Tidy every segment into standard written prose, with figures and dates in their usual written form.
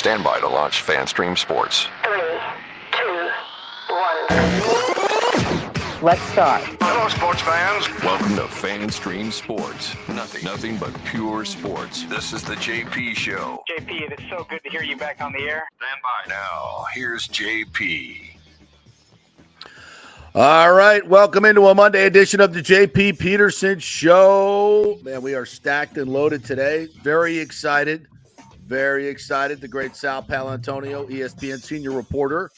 Stand by to launch FanStream Sports. 3, 2, 1. Let's start. Hello, sports fans. Welcome to FanStream Sports. Nothing but pure sports. This is the JP Show. JP, it is so good to hear you back on the air. Stand by. Now, here's JP. All right, welcome into a Monday edition of the JP Peterson Show. Man, we are stacked and loaded today. Very excited. The great Sal Paolantonio, ESPN senior reporter,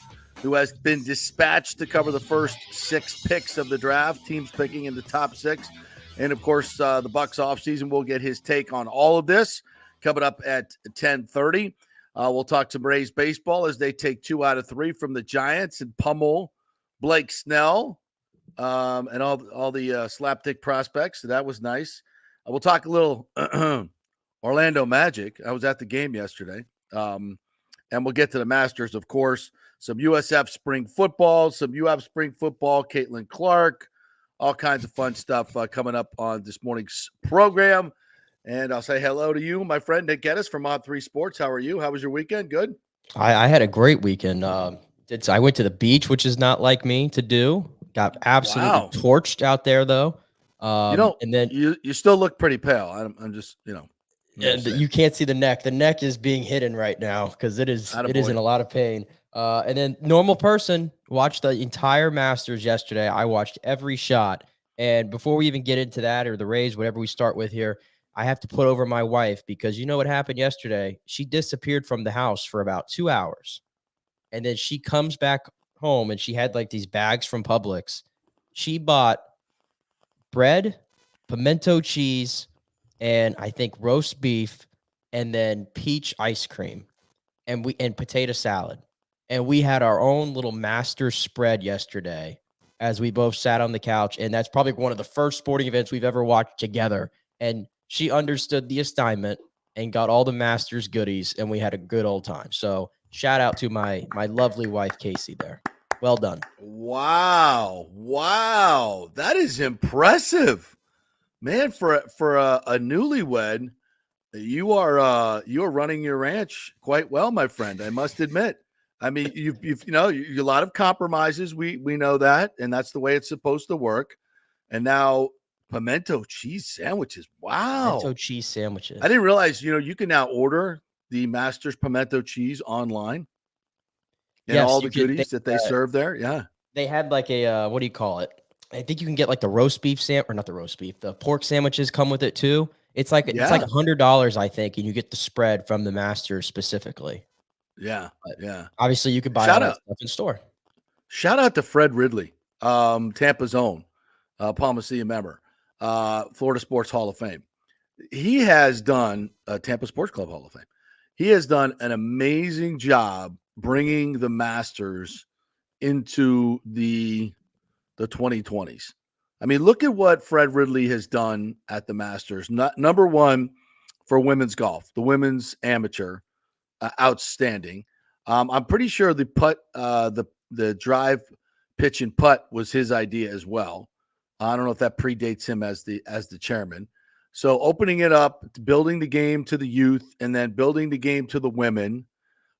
who has been dispatched to cover the first 6 picks of the draft, teams picking in the top 6. And, of course, the Bucs offseason. We'll get his take on all of this coming up at 10:30. We'll talk some Rays baseball as they take 2 out of 3 from the Giants and pummel Blake Snell and all the slapdick prospects. So that was nice. We'll talk a little Orlando Magic. I was at the game yesterday. And we'll get to the Masters, of course. Some USF spring football, Caitlin Clark, all kinds of fun stuff coming up on this morning's program. And I'll say hello to you, my friend Nick Geddes from Mod 3 Sports. How are you? How was your weekend? Good? I had a great weekend. I went to the beach, which is not like me to do. Got absolutely torched out there, though. And then you still look pretty pale. I'm just, And you can't see the neck. The neck is being hidden right now because it is in a lot of pain. And then normal person watched the entire Masters yesterday. I watched every shot. And before we even get into that or the Rays, whatever we start with here, I have to put over my wife because you know what happened yesterday? She disappeared from the house for about 2 hours. And then she comes back home and she had like these bags from Publix. She bought bread, pimento cheese, and I think roast beef, and then peach ice cream, and potato salad. And we had our own little master spread yesterday as we both sat on the couch. And that's probably one of the first sporting events we've ever watched together. And she understood the assignment and got all the Masters goodies, and we had a good old time. So shout out to my lovely wife, Casey, there. Well done. Wow. That is impressive. Man, for a newlywed, you are running your ranch quite well, my friend. I must admit. I mean, you've a lot of compromises. We know that, and that's the way it's supposed to work. And now pimento cheese sandwiches. Wow. Pimento cheese sandwiches. I didn't realize, you can now order the Masters pimento cheese online. And yes, all the goodies that they serve there. Yeah. They had like a, what do you call it? I think you can get like the roast beef the pork sandwiches come with it too. It's like $100, I think, and you get the spread from the Masters specifically. Yeah. But yeah. Obviously you could buy all that stuff in store. Shout out to Fred Ridley, Tampa's own, Palma member, Florida Sports Hall of Fame. He has done Tampa Sports Club Hall of Fame. He has done an amazing job bringing the Masters into the 2020s. I mean, look at what Fred Ridley has done at the Masters. Number one for women's golf, the women's amateur, outstanding. I'm pretty sure the putt, the drive, pitch, and putt was his idea as well. I don't know if that predates him as the chairman. So opening it up, building the game to the youth, and then building the game to the women.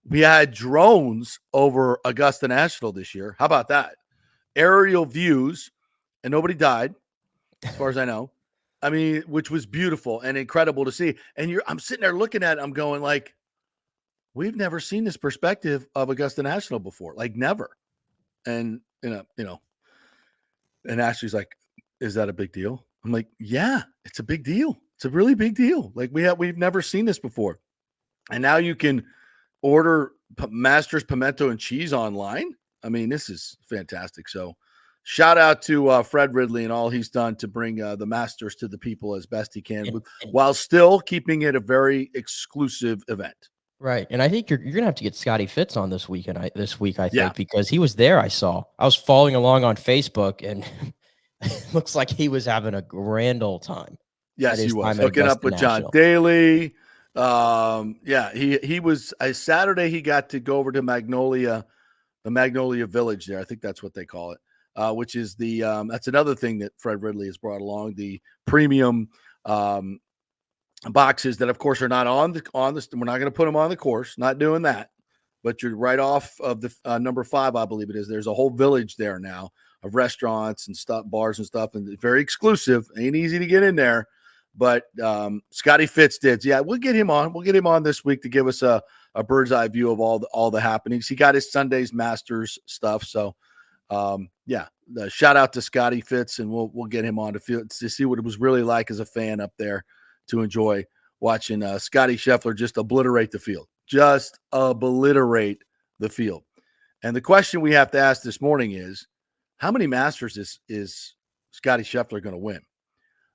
We had drones over Augusta National this year. How about that? Aerial views, and nobody died, as far as I know. I mean, which was beautiful and incredible to see. And I'm sitting there looking at it, I'm going like, we've never seen this perspective of Augusta National before, like never. And and Ashley's like, is that a big deal? I'm like, yeah, it's a big deal. It's a really big deal. Like we've never seen this before. And now you can order Masters pimento and cheese online. I mean, this is fantastic. So shout out to Fred Ridley and all he's done to bring the Masters to the people as best he can, while still keeping it a very exclusive event. Right. And I think you're going to have to get Scotty Fitz on this week, I think, because he was there. I was following along on Facebook, and it looks like he was having a grand old time. Yes, he was hooking up with John Daly. He was Saturday. He got to go over to the Magnolia Village there. I think that's what they call it, which is that's another thing that Fred Ridley has brought along, the premium boxes that, of course, are not on the. We're not going to put them on the course. Not doing that. But you're right off of the number 5, I believe it is. There's a whole village there now of restaurants and stuff, bars and stuff, and it's very exclusive. Ain't easy to get in there. But Scotty Fitz did. Yeah, we'll get him on. We'll get him on this week to give us a bird's eye view of all the happenings. He got his Sunday's Masters stuff. So, shout out to Scotty Fitz, and we'll get him on to see what it was really like as a fan up there to enjoy watching Scotty Scheffler just obliterate the field. Just obliterate the field. And the question we have to ask this morning is, how many Masters is Scotty Scheffler going to win?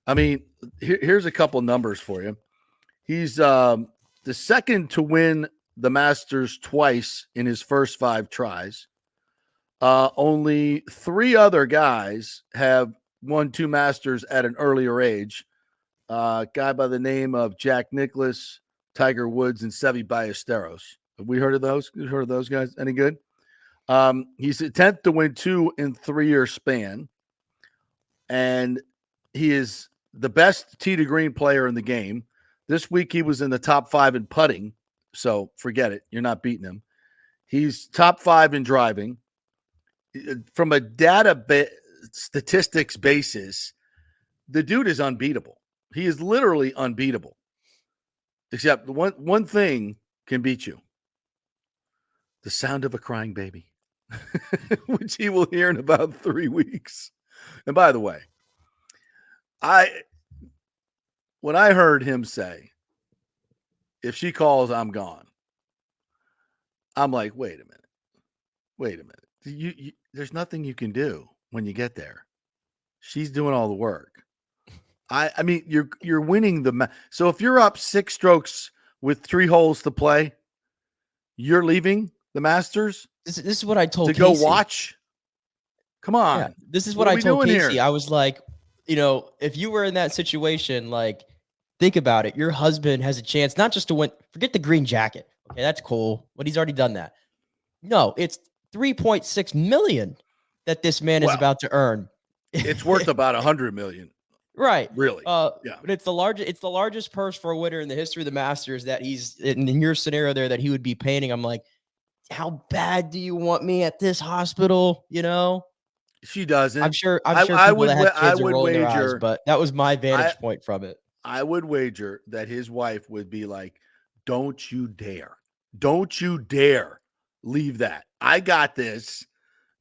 I mean, here's a couple numbers for you. He's the second to win the Masters twice in his first 5 tries. Only 3 other guys have won 2 Masters at an earlier age. A guy by the name of Jack Nicklaus, Tiger Woods, and Seve Ballesteros. Have we heard of those? You heard of those guys? Any good? He's the 10th to win 2 in 3-year span. And he is the best tee to green player in the game. This week he was in the top 5 in putting. So forget it. You're not beating him. He's top 5 in driving. From a data statistics basis, the dude is unbeatable. He is literally unbeatable. Except one thing can beat you. The sound of a crying baby, which he will hear in about 3 weeks. And by the way, when I heard him say, if she calls, I'm gone, I'm like, wait a minute. There's nothing you can do when you get there. She's doing all the work. I mean, you're winning the so if you're up 6 strokes with 3 holes to play, you're leaving the Masters. This is what I told to Casey. Go watch. Come on. Yeah, this is what I told Casey. Here? I was like, if you were in that situation, like, think about it. Your husband has a chance not just to win. Forget the green jacket. Okay, that's cool, but he's already done that. No, it's $3.6 million that this man is about to earn. It's worth about $100 million. Right. Really? Yeah. But it's the largest purse for a winner in the history of the Masters that he's in your scenario there that he would be painting. I'm like, how bad do you want me at this hospital? She doesn't. I'm sure people that have kids are rolling their eyes, but that was my vantage point from it. I would wager that his wife would be like, don't you dare leave that. I got this.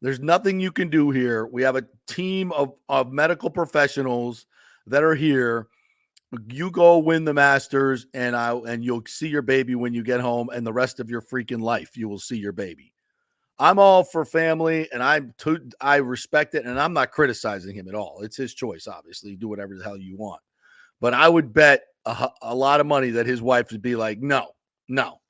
There's nothing you can do here. We have a team of medical professionals that are here. You go win the Masters, and you'll see your baby when you get home, and the rest of your freaking life, you will see your baby. I'm all for family, and I respect it, and I'm not criticizing him at all. It's his choice, obviously. Do whatever the hell you want. But I would bet a lot of money that his wife would be like, no,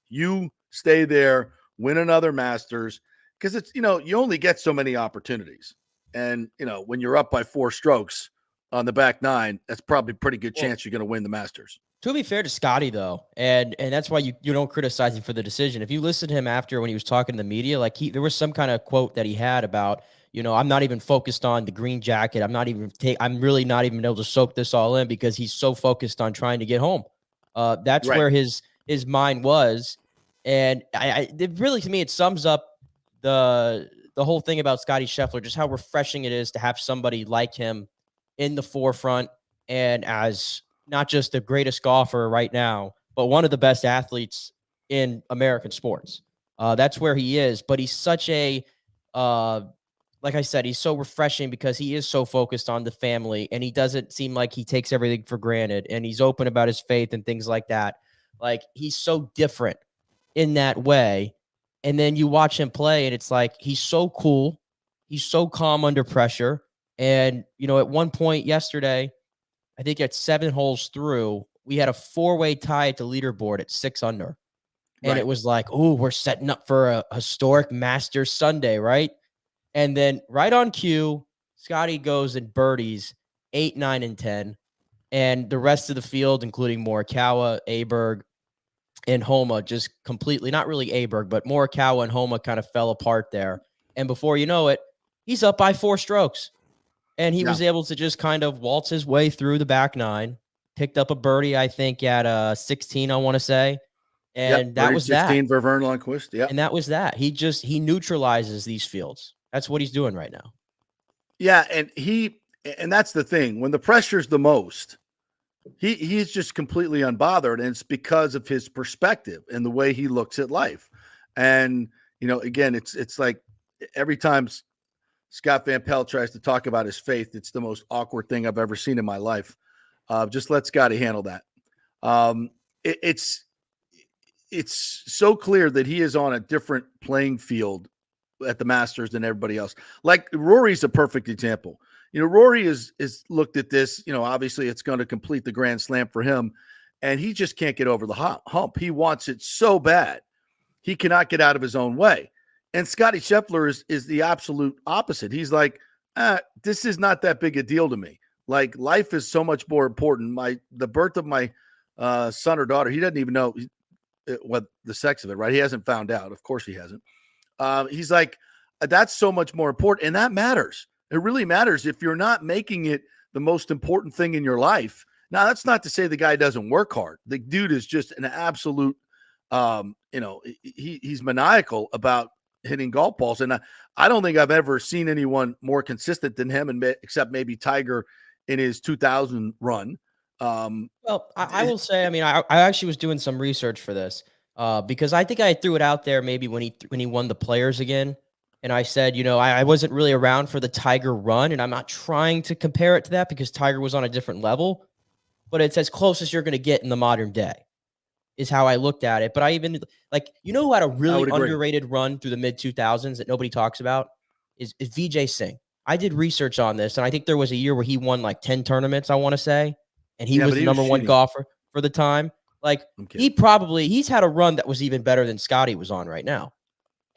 you stay there, win another Masters, because it's, you only get so many opportunities. And, when you're up by 4 strokes on the back 9, that's probably a pretty good chance you're going to win the Masters. To be fair to Scotty, though, and that's why you don't criticize him for the decision. If you listen to him after when he was talking to the media, like there was some kind of quote that he had about, I'm not even focused on the green jacket. I'm really not even able to soak this all in because he's so focused on trying to get home. That's right. Where his mind was. And it really, to me, it sums up the whole thing about Scotty Scheffler, just how refreshing it is to have somebody like him in the forefront and as not just the greatest golfer right now, but one of the best athletes in American sports. That's where he is. But he's such a, like I said, he's so refreshing because he is so focused on the family, and he doesn't seem like he takes everything for granted, and he's open about his faith and things like that. Like, he's so different in that way. And then you watch him play, and it's like he's so cool. He's so calm under pressure. And, at one point yesterday, I think at 7 holes through, we had a 4-way tie at the leaderboard at 6 under. And It was like, oh, we're setting up for a historic Masters Sunday, right? And then right on cue, Scotty goes and birdies 8, 9, and 10. And the rest of the field, including Morikawa, Aberg, and Homa, just completely, not really Aberg, but Morikawa and Homa kind of fell apart there. And before you know it, he's up by 4 strokes. And he was able to just kind of waltz his way through the back 9, picked up a birdie, I think, at 16, I want to say. And that was 16 that. for Vern Lundquist. Yeah. And that was that. He neutralizes these fields. That's what he's doing right now. Yeah, and that's the thing. When the pressure's the most, he's just completely unbothered, and it's because of his perspective and the way he looks at life. And again, it's like every time Scott Van Pelt tries to talk about his faith, it's the most awkward thing I've ever seen in my life. Just let Scotty handle that. It's so clear that he is on a different playing field at the Masters than everybody else. Like Rory's a perfect example. Rory is looked at this, obviously it's going to complete the Grand Slam for him, and he just can't get over the hump. He wants it so bad. He cannot get out of his own way. And Scotty Scheffler is the absolute opposite. He's like, this is not that big a deal to me. Like, life is so much more important. The birth of my son or daughter, he doesn't even know what the sex of it, right? He hasn't found out. Of course he hasn't. He's like, that's so much more important. And that matters. It really matters if you're not making it the most important thing in your life. Now, that's not to say the guy doesn't work hard. The dude is just an absolute, he's maniacal about hitting golf balls. And I don't think I've ever seen anyone more consistent than him, except maybe Tiger in his 2000 run. Well, I will say, I mean, I actually was doing some research for this because I think I threw it out there maybe when he won the Players again. And I said, I wasn't really around for the Tiger run, and I'm not trying to compare it to that because Tiger was on a different level, but it's as close as you're going to get in the modern day is how I looked at it. But I even who had a really underrated run through the mid 2000s that nobody talks about is Vijay Singh. I did research on this, and I think there was a year where he won like 10 tournaments, I want to say, and he was the number one golfer for the time. Like he's had a run that was even better than Scotty was on right now.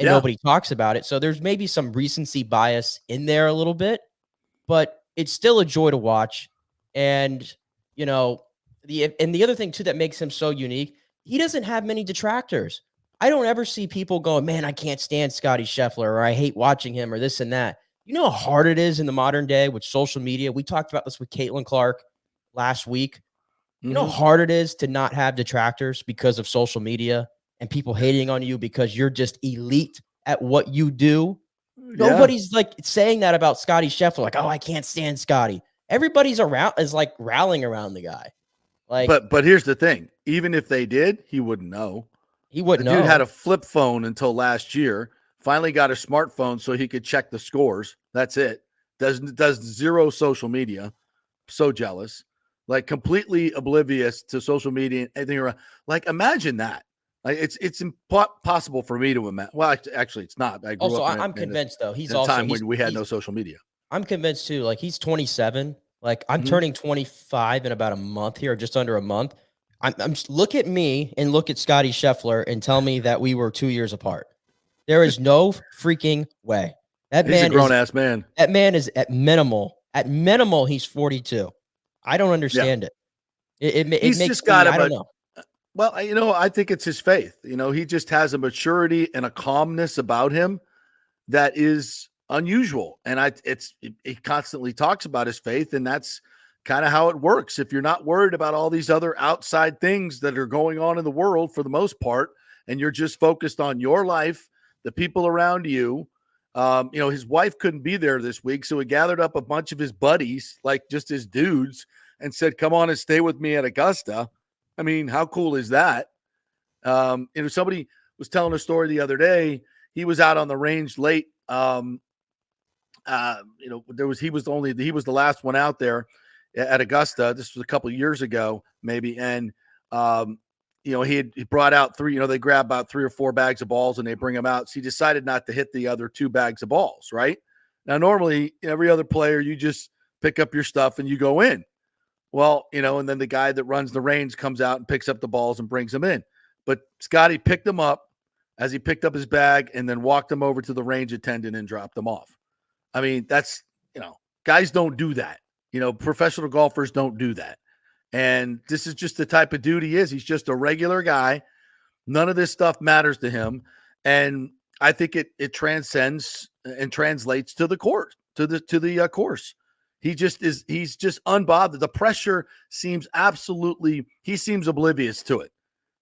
And nobody talks about it. So there's maybe some recency bias in there a little bit, but it's still a joy to watch. And, the other thing too that makes him so unique, he doesn't have many detractors. I don't ever see people going, man, I can't stand Scotty Scheffler, or I hate watching him, or this and that. You know how hard it is in the modern day with social media. We talked about this with Caitlin Clark last week. You know how hard it is to not have detractors because of social media and people hating on you because you're just elite at what you do. Nobody's saying that about Scotty Scheffler. Like, oh, I can't stand Scotty. Everybody's rallying around the guy. But here's the thing. Even if they did, he wouldn't know. He wouldn't know. Dude had a flip phone until last year. Finally got a smartphone so he could check the scores. That's it. Does zero social media. So jealous. Like, completely oblivious to social media and anything around. Like, imagine that. Like, it's impossible for me to imagine. Well, actually, it's not. I grew up I'm convinced, though. He's in a also time when we had no social media. I'm convinced, too. Like, he's 27. Like, I'm turning 25 in about a month here, just under a month. I'm just look at me and look at Scotty Scheffler and tell me that we were 2 years apart. There is no freaking way. He's a grown-ass man. That man is at minimal, he's 42. I don't understand it. It makes just got I don't know. Well, I think it's his faith. He just has a maturity and a calmness about him that is unusual. And he constantly talks about his faith, and that's kind of how it works. If you're not worried about all these other outside things that are going on in the world for the most part, and you're just focused on your life, the people around you, his wife couldn't be there this week, so he gathered up a bunch of his buddies, like just his dudes, and said, come on and stay with me at Augusta. I mean, how cool is that? Somebody was telling a story the other day. He was out on the range late. He was the last one out there at Augusta. This was a couple of years ago, maybe. And, he brought out they grab about 3 or 4 bags of balls and they bring them out. So he decided not to hit the other 2 bags of balls. Right now, normally every other player, you just pick up your stuff and you go in. Well, and then the guy that runs the range comes out and picks up the balls and brings them in. But Scotty picked them up as he picked up his bag and then walked them over to the range attendant and dropped them off. I mean, that's, guys don't do that. Professional golfers don't do that. And this is just the type of dude he is. He's just a regular guy. None of this stuff matters to him. And I think it transcends and translates to the course, to the course. He's just unbothered. The pressure seems he seems oblivious to it.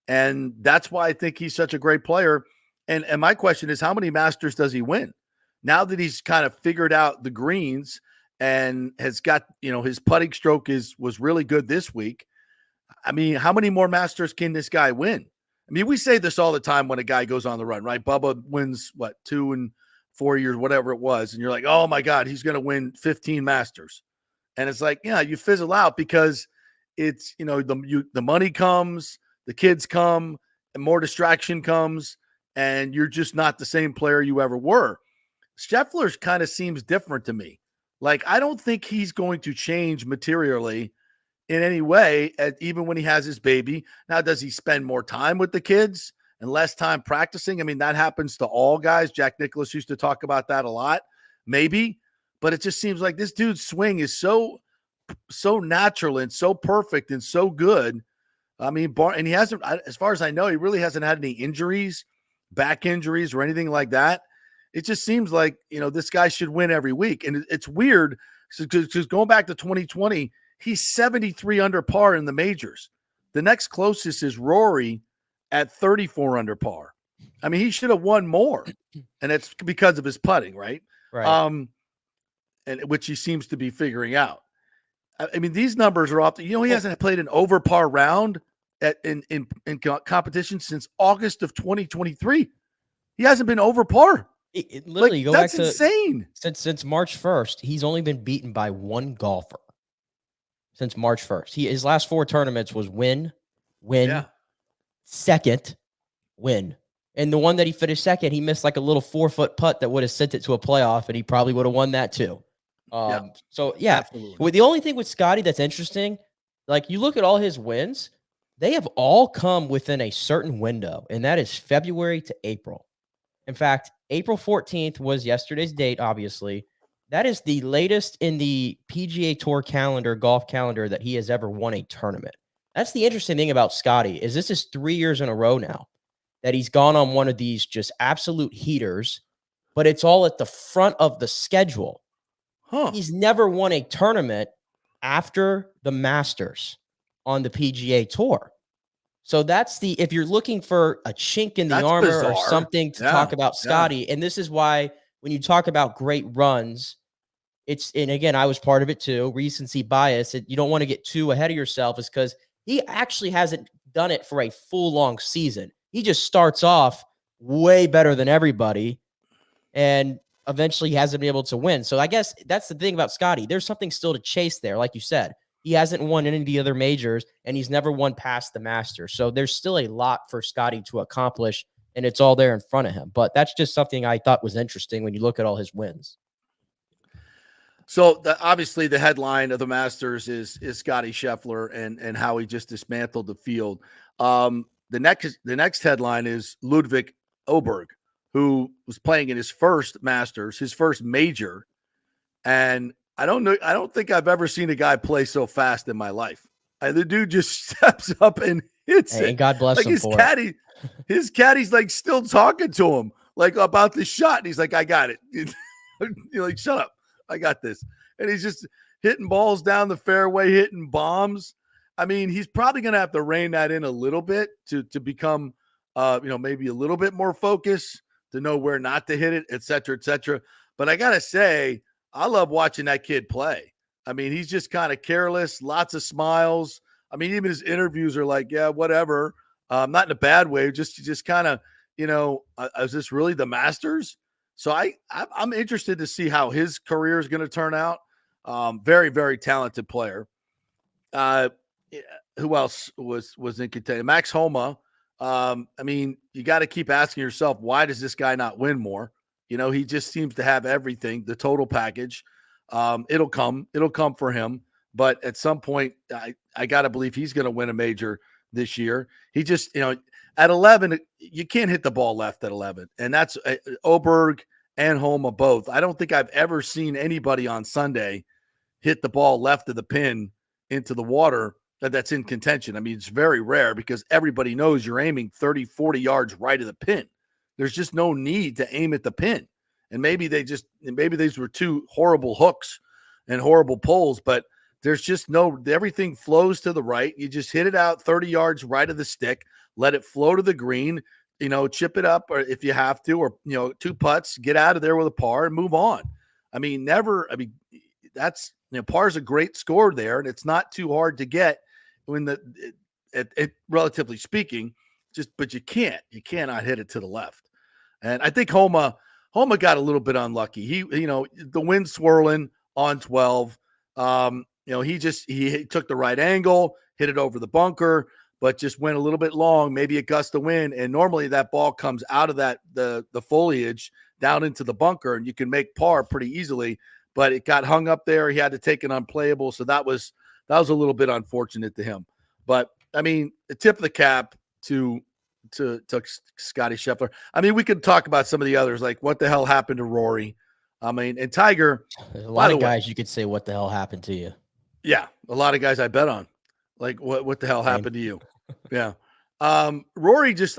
And that's why I think he's such a great player. And my question is, how many Masters does he win? Now that he's kind of figured out the greens and has got, his putting stroke was really good this week. I mean, how many more Masters can this guy win? I mean, we say this all the time when a guy goes on the run, right? Bubba wins, 2 and 4 years, whatever it was. And you're like, oh my God, he's going to win 15 Masters. And it's like, yeah, you fizzle out because it's, the money comes, the kids come, and more distraction comes, and you're just not the same player you ever were. Scheffler kind of seems different to me. Like, I don't think he's going to change materially in any way, even when he has his baby. Now, does he spend more time with the kids and less time practicing? I mean, that happens to all guys. Jack Nicklaus used to talk about that a lot, maybe. But it just seems like this dude's swing is so natural and so perfect and so good. I mean, and he hasn't, as far as I know, he really hasn't had any injuries, back injuries or anything like that. It just seems like, this guy should win every week. And it's weird because going back to 2020, he's 73 under par in the majors. The next closest is Rory at 34 under par. I mean, he should have won more, and it's because of his putting, right? Right. And which he seems to be figuring out. I mean, these numbers are off. He hasn't played an over par round in competition since August of 2023. He hasn't been over par. It literally, go that's back to insane. Since March 1st, he's only been beaten by one golfer. Since March 1st, his last 4 tournaments was win, second, win. And the one that he finished second, he missed like a little 4-foot putt that would have sent it to a playoff, and he probably would have won that too. So yeah, absolutely. The only thing with Scotty that's interesting, like you look at all his wins, they have all come within a certain window, and that is February to April. In fact, April 14th was yesterday's date, obviously. That is the latest in the PGA Tour calendar, golf calendar, that he has ever won a tournament. That's the interesting thing about Scotty, is this is 3 years in a row now that he's gone on one of these just absolute heaters, but it's all at the front of the schedule. He's never won a tournament after the Masters on the PGA Tour. So that's if you're looking for a chink in the armor bizarre. Or something to talk about Scotty, and this is why when you talk about great runs, and again, I was part of it too, recency bias. You don't want to get too ahead of yourself, is because he actually hasn't done it for a full long season. He just starts off way better than everybody, and eventually he hasn't been able to win. So I guess that's the thing about Scotty. There's something still to chase there. Like you said, he hasn't won any of the other majors, and he's never won past the Masters. So there's still a lot for Scotty to accomplish, and it's all there in front of him. But that's just something I thought was interesting when you look at all his wins. So obviously the headline of the Masters is Scotty Scheffler and how he just dismantled the field. The next headline is Ludwig Oberg, who was playing in his first Masters, his first major. And I don't think I've ever seen a guy play so fast in my life. The dude just steps up and hits it. And God bless him for it. His caddy's like still talking to him like about the shot. And he's like, I got it. You're like, shut up. I got this. And he's just hitting balls down the fairway, hitting bombs. I mean, he's probably going to have to rein that in a little bit to become, maybe a little bit more focused, to know where not to hit it, et cetera, et cetera. But I got to say, I love watching that kid play. I mean, he's just kind of careless, lots of smiles. I mean, even his interviews are like, yeah, whatever. Not in a bad way, just kind of, is this really the Masters? So I'm interested to see how his career is going to turn out. Very, very talented player. Who else was in contention? Max Homa. I mean, you got to keep asking yourself, why does this guy not win more? He just seems to have everything, the total package. It'll come for him. But at some point, I got to believe he's going to win a major this year. He just, at 11, you can't hit the ball left at 11. And that's Oberg and Homa both. I don't think I've ever seen anybody on Sunday hit the ball left of the pin into the water that's in contention. I mean, it's very rare because everybody knows you're aiming 30, 40 yards right of the pin. There's just no need to aim at the pin. And maybe these were two horrible hooks and horrible pulls, but there's just everything flows to the right. You just hit it out 30 yards right of the stick, let it flow to the green, chip it up, or if you have to, or, 2 putts, get out of there with a par and move on. That's, par's a great score there, and it's not too hard to get when relatively speaking, but you cannot hit it to the left. And I think Homa got a little bit unlucky. The wind swirling on 12. He took the right angle, hit it over the bunker, but just went a little bit long, maybe a gust of wind. And normally that ball comes out of the foliage down into the bunker, and you can make par pretty easily, but it got hung up there. He had to take an unplayable. So that was a little bit unfortunate to him. But the tip of the cap to Scotty Scheffler. We could talk about some of the others, like what the hell happened to Rory. And Tiger. There's a lot of guys you could say, what the hell happened to you? Yeah, a lot of guys I bet on. Like, what the hell happened to you? Yeah. Rory just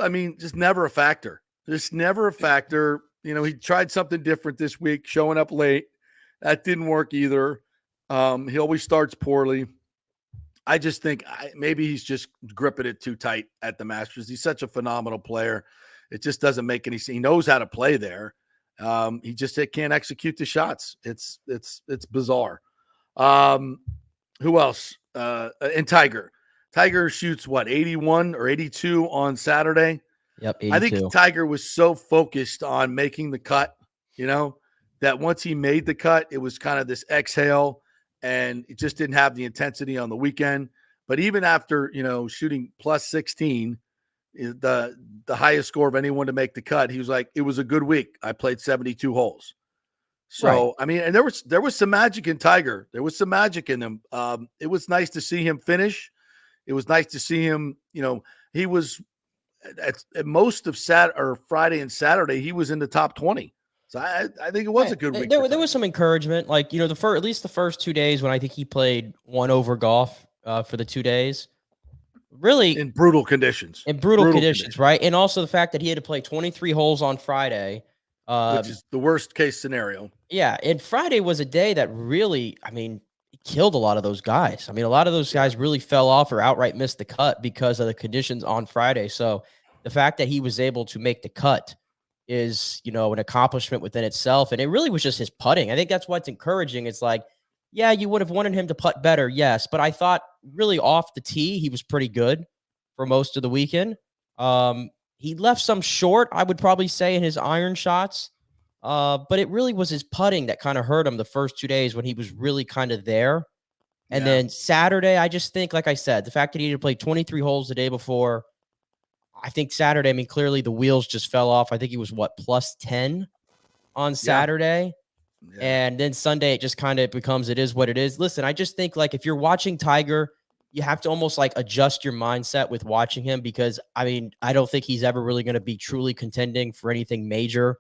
never a factor. Just never a factor. He tried something different this week, showing up late. That didn't work either. He always starts poorly. I just think maybe he's just gripping it too tight at the Masters. He's such a phenomenal player. It just doesn't make any sense. He knows how to play there. He just can't execute the shots. It's bizarre. Who else? And Tiger. Tiger shoots 81 or 82 on Saturday. Yep, 82. I think Tiger was so focused on making the cut, that once he made the cut, it was kind of this exhale, and it just didn't have the intensity on the weekend. But even after, shooting plus 16, the highest score of anyone to make the cut, he was like, it was a good week. I played 72 holes. So, right. And there was some magic in Tiger. There was some magic in him. It was nice to see him finish. It was nice to see him, he was at most of Friday and Saturday, he was in the top 20. So I think it was a good week. There was some encouragement, like, at least the first 2 days when I think he played 1 over golf for the 2 days. Really in brutal conditions. Conditions, right? And also the fact that he had to play 23 holes on Friday. Which is the worst case scenario. Yeah, and Friday was a day that really, killed a lot of those guys. A lot of those guys really fell off or outright missed the cut because of the conditions on Friday. So the fact that he was able to make the cut is, an accomplishment within itself. And it really was just his putting. I think that's what's encouraging. It's like, yeah, you would have wanted him to putt better, yes. But I thought really off the tee, he was pretty good for most of the weekend. He left some short, I would probably say, in his iron shots. But it really was his putting that kind of hurt him the first 2 days when he was really kind of there. And then Saturday, I just think, like I said, the fact that he had to play 23 holes the day before, I think Saturday, clearly the wheels just fell off. I think he was, plus 10 on Saturday. Yeah. And then Sunday, it just kind of becomes, it is what it is. Listen, I just think, if you're watching Tiger, you have to almost adjust your mindset with watching him, because I don't think he's ever really going to be truly contending for anything major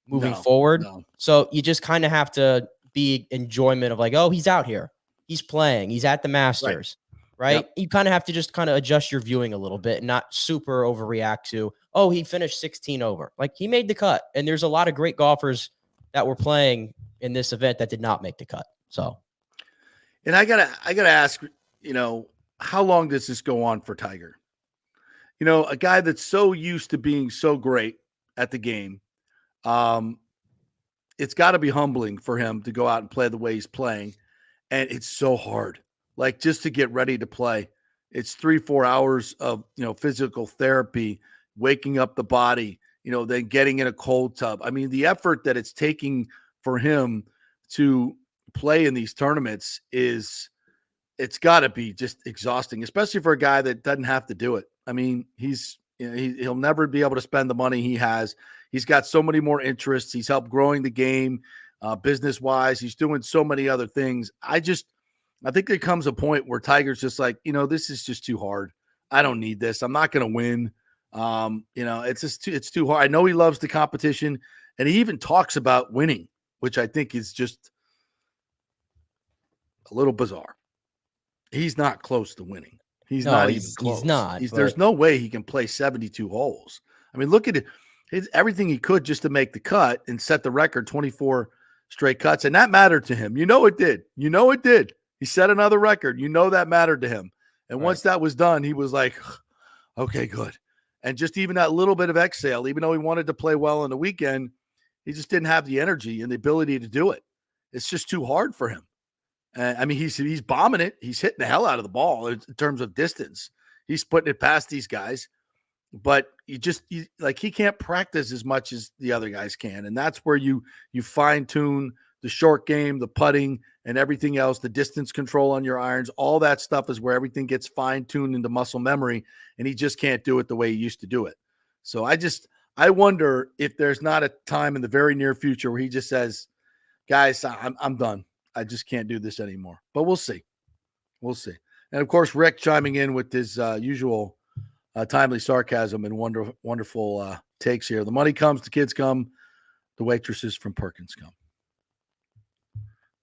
moving forward. No. So you just kind of have to be enjoyment of oh, he's out here, he's playing, he's at the Masters, right? Yep. You kind of have to just kind of adjust your viewing a little bit and not super overreact to, oh, he finished 16 over. He made the cut. And there's a lot of great golfers that were playing in this event that did not make the cut. So, and I gotta ask, how long does this go on for Tiger? A guy that's so used to being so great at the game, it's got to be humbling for him to go out and play the way he's playing. And it's so hard, just to get ready to play. It's 3-4 hours of, physical therapy, waking up the body, then getting in a cold tub. The effort that it's taking for him to play in these tournaments it's got to be just exhausting, especially for a guy that doesn't have to do it. He'll never be able to spend the money he has. He's got so many more interests. He's helped growing the game business-wise. He's doing so many other things. I think there comes a point where Tiger's just this is just too hard. I don't need this. I'm not going to win. It's too hard. I know he loves the competition, and he even talks about winning, which I think is just a little bizarre. He's not close to winning. He's not even close. He's not. There's no way he can play 72 holes. Look at it. Everything he could just to make the cut and set the record 24 straight cuts, and that mattered to him. It did. It did. He set another record. That mattered to him. And once that was done, he was like, okay, good. And just even that little bit of exhale, even though he wanted to play well on the weekend, he just didn't have the energy and the ability to do it. It's just too hard for him. He's bombing it. He's hitting the hell out of the ball in terms of distance. He's putting it past these guys, but he can't practice as much as the other guys can. And that's where you fine tune the short game, the putting and everything else, the distance control on your irons. All that stuff is where everything gets fine tuned into muscle memory. And he just can't do it the way he used to do it. So I wonder if there's not a time in the very near future where he just says, guys, I'm done. I just can't do this anymore. But we'll see. We'll see. And, of course, Rick chiming in with his usual timely sarcasm and wonderful takes here. The money comes, the kids come, the waitresses from Perkins come.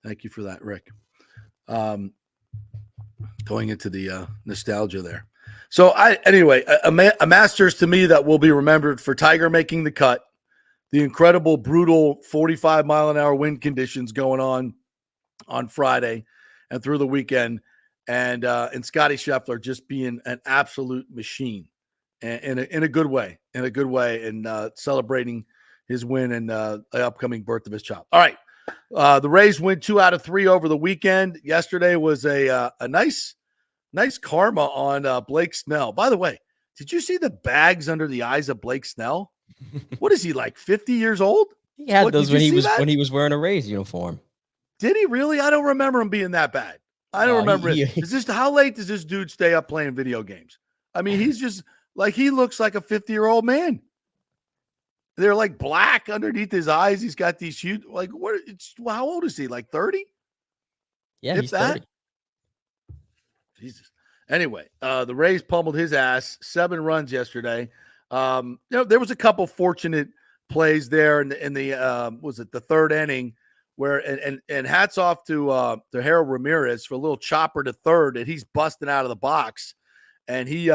Thank you for that, Rick. Going into the nostalgia there. So, anyway, a Masters to me that will be remembered for Tiger making the cut, the incredible, brutal 45-mile-an-hour wind conditions going on Friday and through the weekend, and Scotty Scheffler just being an absolute machine in a good way, and celebrating his win and the upcoming birth of his child. All right, the Rays win 2 out of 3 over the weekend. Yesterday was a nice karma on Blake Snell. By the way, did you see the bags under the eyes of Blake Snell? What is he, like 50 years old? He had those when he was wearing a Rays uniform. Did he really? I don't remember him being that bad. I don't remember it. How late does this dude stay up playing video games? I mean, he's just like, he looks like a 50-year-old man. They're like black underneath his eyes. He's got these huge, like, how old is he? Like 30? Yeah, he's 30. Jesus. Anyway, the Rays pummeled his ass, 7 runs yesterday. There was a couple fortunate plays there in the was it the 3rd inning where and hats off to Harold Ramirez for a little chopper to third, and he's busting out of the box, and he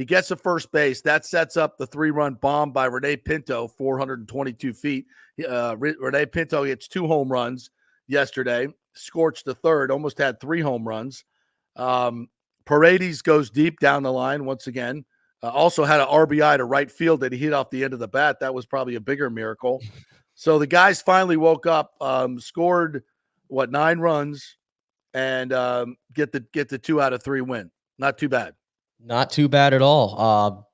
gets to first base. That sets up the 3-run bomb by Rene Pinto, 422 feet. Rene Pinto gets 2 home runs yesterday, scorched the third, almost had 3 home runs. Paredes goes deep down the line once again. Also had an RBI to right field that he hit off the end of the bat. That was probably a bigger miracle. So the guys finally woke up, scored 9 runs, and get the 2 out of 3 win. Not too bad. Not too bad at all.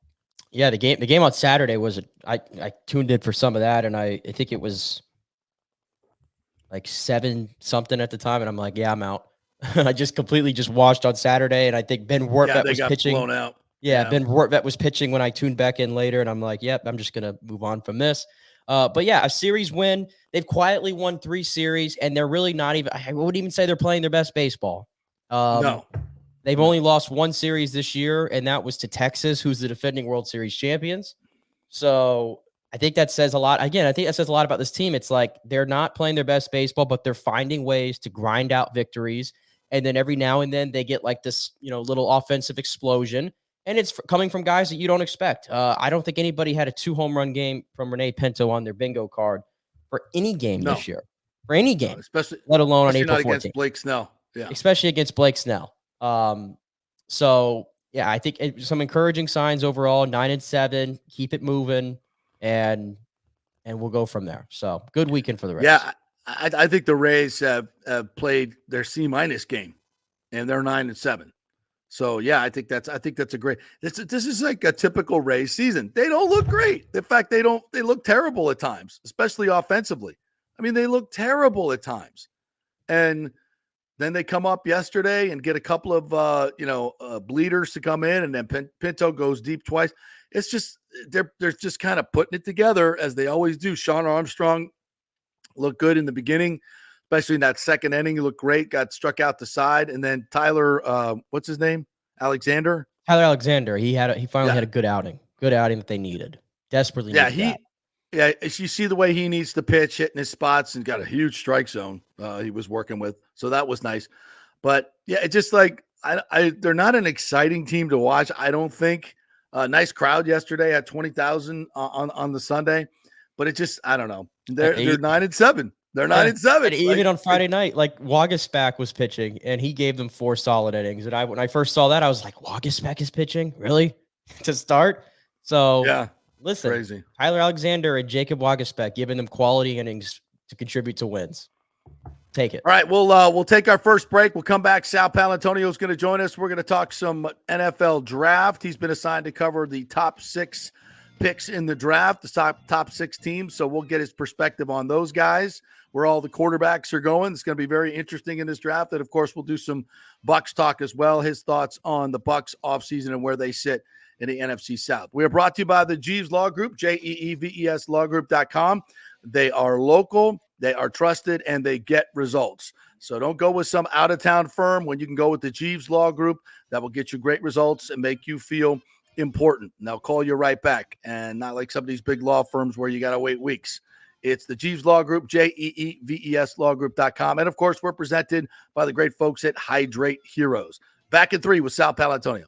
Yeah, the game on Saturday was I tuned in for some of that, and I think it was like 7-something at the time, and I'm like, yeah, I'm out. I just completely watched on Saturday, and I think Ben Wortvet was pitching. Blown out. Yeah, Ben Wortvet was pitching when I tuned back in later, and I'm like, yep, I'm just gonna move on from this. But yeah, a series win. They've quietly won 3 series, and they're really not even. I wouldn't even say they're playing their best baseball. No. They've only lost 1 series this year, and that was to Texas, who's the defending World Series champions. So I think that says a lot. Again, I think that says a lot about this team. It's like they're not playing their best baseball, but they're finding ways to grind out victories. And then every now and then they get like this, little offensive explosion. And it's coming from guys that you don't expect. I don't think anybody had a 2-home run game from Rene Pinto on their bingo card for any game this year. For any game, especially let alone on April 14th. Against Blake Snell. Yeah. Especially against Blake Snell. So yeah, I think some encouraging signs overall. 9-7, keep it moving, and we'll go from there. So good weekend for the Rays. Yeah, I think the Rays have played their C- game, and they're 9-7. So yeah, I think that's a great. This is like a typical Rays season. They don't look great. In fact, they look terrible at times, especially offensively. I mean, they look terrible at times, and then they come up yesterday and get a couple of bleeders to come in, and then Pinto goes deep twice. It's just they're just kind of putting it together as they always do. Sean Armstrong looked good in the beginning, especially in that 2nd inning. He looked great, got struck out the side, and then Tyler, what's his name? Tyler Alexander. He finally had a good outing that they needed desperately. Yeah, you see the way he needs to pitch, hitting his spots, and got a huge strike zone he was working with. So that was nice. But yeah, it's just like they're not an exciting team to watch. I don't think. Nice crowd yesterday at 20,000 on the Sunday, but it just, I don't know. They're 9-7. They're 9-7. And even on Friday night, like Waguespack was pitching, and he gave them 4 solid innings. And when I first saw that, I was like, Waguespack is pitching? Really? To start? So, yeah, listen, crazy. Tyler Alexander and Jacob Waguespack giving them quality innings to contribute to wins. Take it. All right, we'll take our first break. We'll come back. Sal Paolantonio is going to join us. We're going to talk some NFL draft. He's been assigned to cover the top 6 picks in the draft, the top 6 teams. So we'll get his perspective on those guys, where all the quarterbacks are going. It's going to be very interesting in this draft. And of course, we'll do some Bucs talk as well. His thoughts on the Bucs offseason and where they sit in the NFC South. We are brought to you by the Jeeves Law Group, JEEVES lawgroup.com. They are local, they are trusted, and they get results. So don't go with some out-of-town firm when you can go with the Jeeves Law Group. That will get you great results and make you feel important. And they'll call you right back, and not like some of these big law firms where you got to wait weeks. It's the Jeeves Law Group, JEEVES lawgroup.com. And, of course, we're presented by the great folks at Hydrate Heroes. Back in 3 with Sal Paolantonio.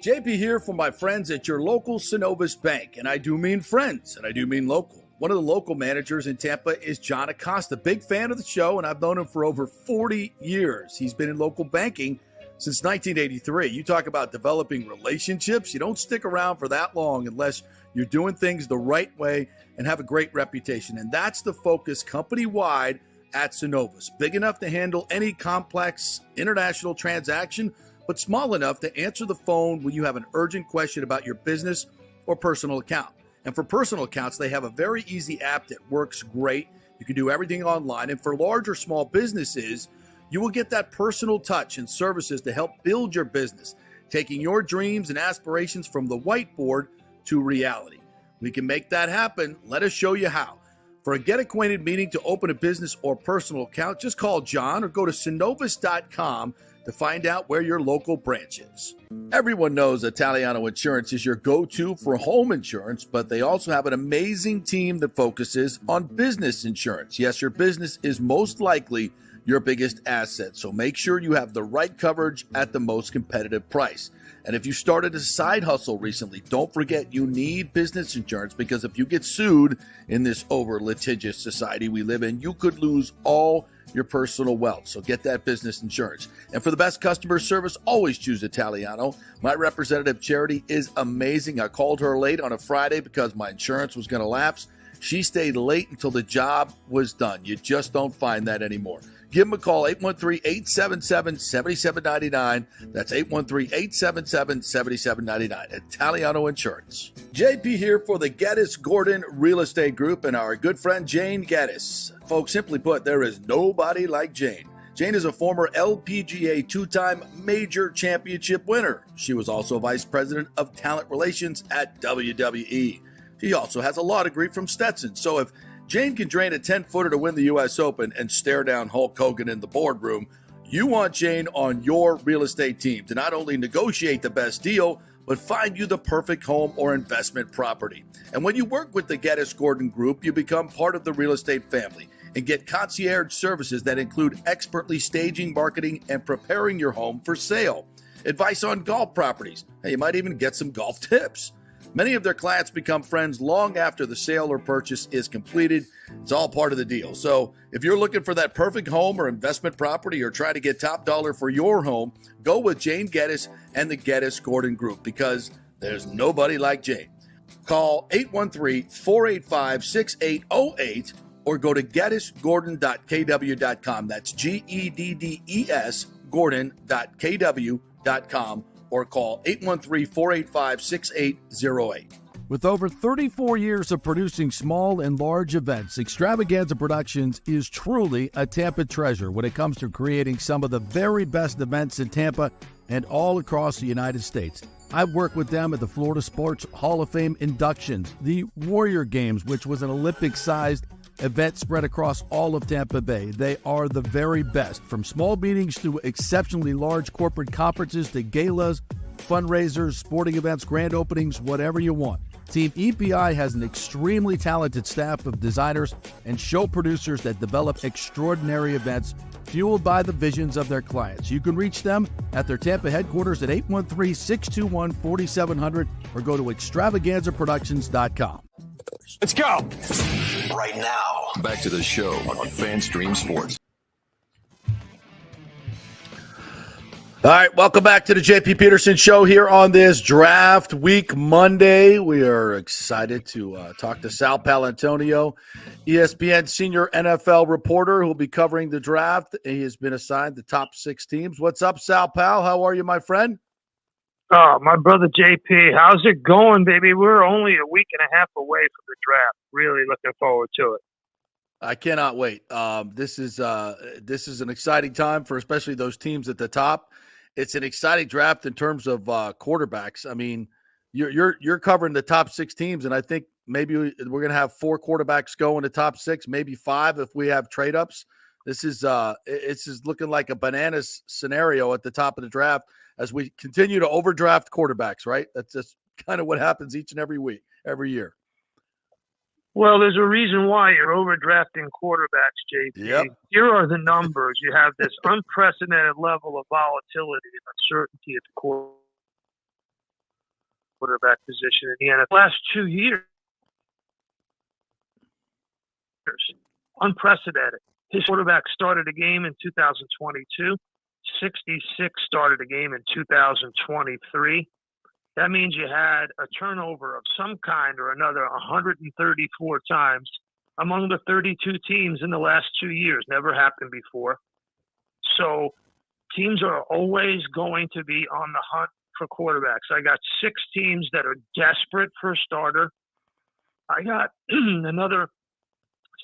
JP here for my friends at your local Synovus Bank. And I do mean friends, and I do mean local. One of the local managers in Tampa is John Acosta, big fan of the show, and I've known him for over 40 years. He's been in local banking since 1983. You talk about developing relationships. You don't stick around for that long unless you're doing things the right way and have a great reputation. And that's the focus company-wide at Synovus. Big enough to handle any complex international transaction, but small enough to answer the phone when you have an urgent question about your business or personal account. And for personal accounts, they have a very easy app that works great. You can do everything online. And for large or small businesses, you will get that personal touch and services to help build your business, taking your dreams and aspirations from the whiteboard to reality. We can make that happen. Let us show you how. For a get-acquainted meeting to open a business or personal account, just call John or go to synovus.com to find out where your local branch is. Everyone knows Italiano Insurance is your go-to for home insurance, but they also have an amazing team that focuses on business insurance. Yes, your business is most likely your biggest asset, so make sure you have the right coverage at the most competitive price. And if you started a side hustle recently, don't forget you need business insurance, because if you get sued in this over-litigious society we live in, you could lose all your personal wealth. So get that business insurance. And for the best customer service, always choose Italiano. My representative, Charity, is amazing. I called her late on a Friday because my insurance was going to lapse. She stayed late until the job was done. You just don't find that anymore. Give them a call, 813-877-7799. That's 813-877-7799. Italiano Insurance. JP here for the Geddes Gordon Real Estate Group and our good friend Jane Geddes. Folks, simply put, there is nobody like Jane. Jane is a former LPGA 2-time major championship winner. She was also vice president of talent relations at WWE. She also has a law degree from Stetson. So if Jane can drain a 10-footer to win the U.S. Open and stare down Hulk Hogan in the boardroom, you want Jane on your real estate team to not only negotiate the best deal, but find you the perfect home or investment property. And when you work with the Geddes Gordon Group, you become part of the real estate family and get concierge services that include expertly staging, marketing, and preparing your home for sale. Advice on golf properties. Hey, you might even get some golf tips. Many of their clients become friends long after the sale or purchase is completed. It's all part of the deal. So if you're looking for that perfect home or investment property or try to get top dollar for your home, go with Jane Geddes and the Geddes Gordon Group, because there's nobody like Jane. Call 813-485-6808 or go to geddesgordon.kw.com. That's GEDDES Gordon.kw.com. or call 813-485-6808. With over 34 years of producing small and large events, Extravaganza Productions is truly a Tampa treasure when it comes to creating some of the very best events in Tampa and all across the United States. I've worked with them at the Florida Sports Hall of Fame inductions, the Warrior Games, which was an Olympic-sized event spread across all of Tampa Bay. They are the very best, from small meetings to exceptionally large corporate conferences to galas, fundraisers, sporting events, grand openings, whatever you want. Team EPI has an extremely talented staff of designers and show producers that develop extraordinary events fueled by the visions of their clients. You can reach them at their Tampa headquarters at 813-621-4700 or go to extravaganzaproductions.com. Let's go. Right now. Back to the show on FanStream Sports. All right, welcome back to the JP Peterson Show here on this Draft Week Monday. We are excited to talk to Sal Paolantonio, ESPN senior NFL reporter who will be covering the draft. He has been assigned the top 6 teams. What's up, Sal Pal? How are you, my friend? Oh, my brother JP, how's it going, baby? We're only a week and a half away from the draft. Really looking forward to it. I cannot wait. This is an exciting time for especially those teams at the top. It's an exciting draft in terms of quarterbacks. I mean, you're covering the top 6 teams, and I think maybe we're going to have 4 quarterbacks go in the top 6, maybe 5 if we have trade ups. This is looking like a bananas scenario at the top of the draft as we continue to overdraft quarterbacks. Right? That's just kind of what happens each and every week, every year. Well, there's a reason why you're overdrafting quarterbacks, JP. Yep. Here are the numbers. You have this unprecedented level of volatility and uncertainty at the quarterback position in the NFL. Last 2 years, unprecedented. His quarterback started a game in 2022. 66 started a game in 2023. That means you had a turnover of some kind or another 134 times among the 32 teams in the last 2 years. Never happened before. So teams are always going to be on the hunt for quarterbacks. I got 6 teams that are desperate for a starter. I got another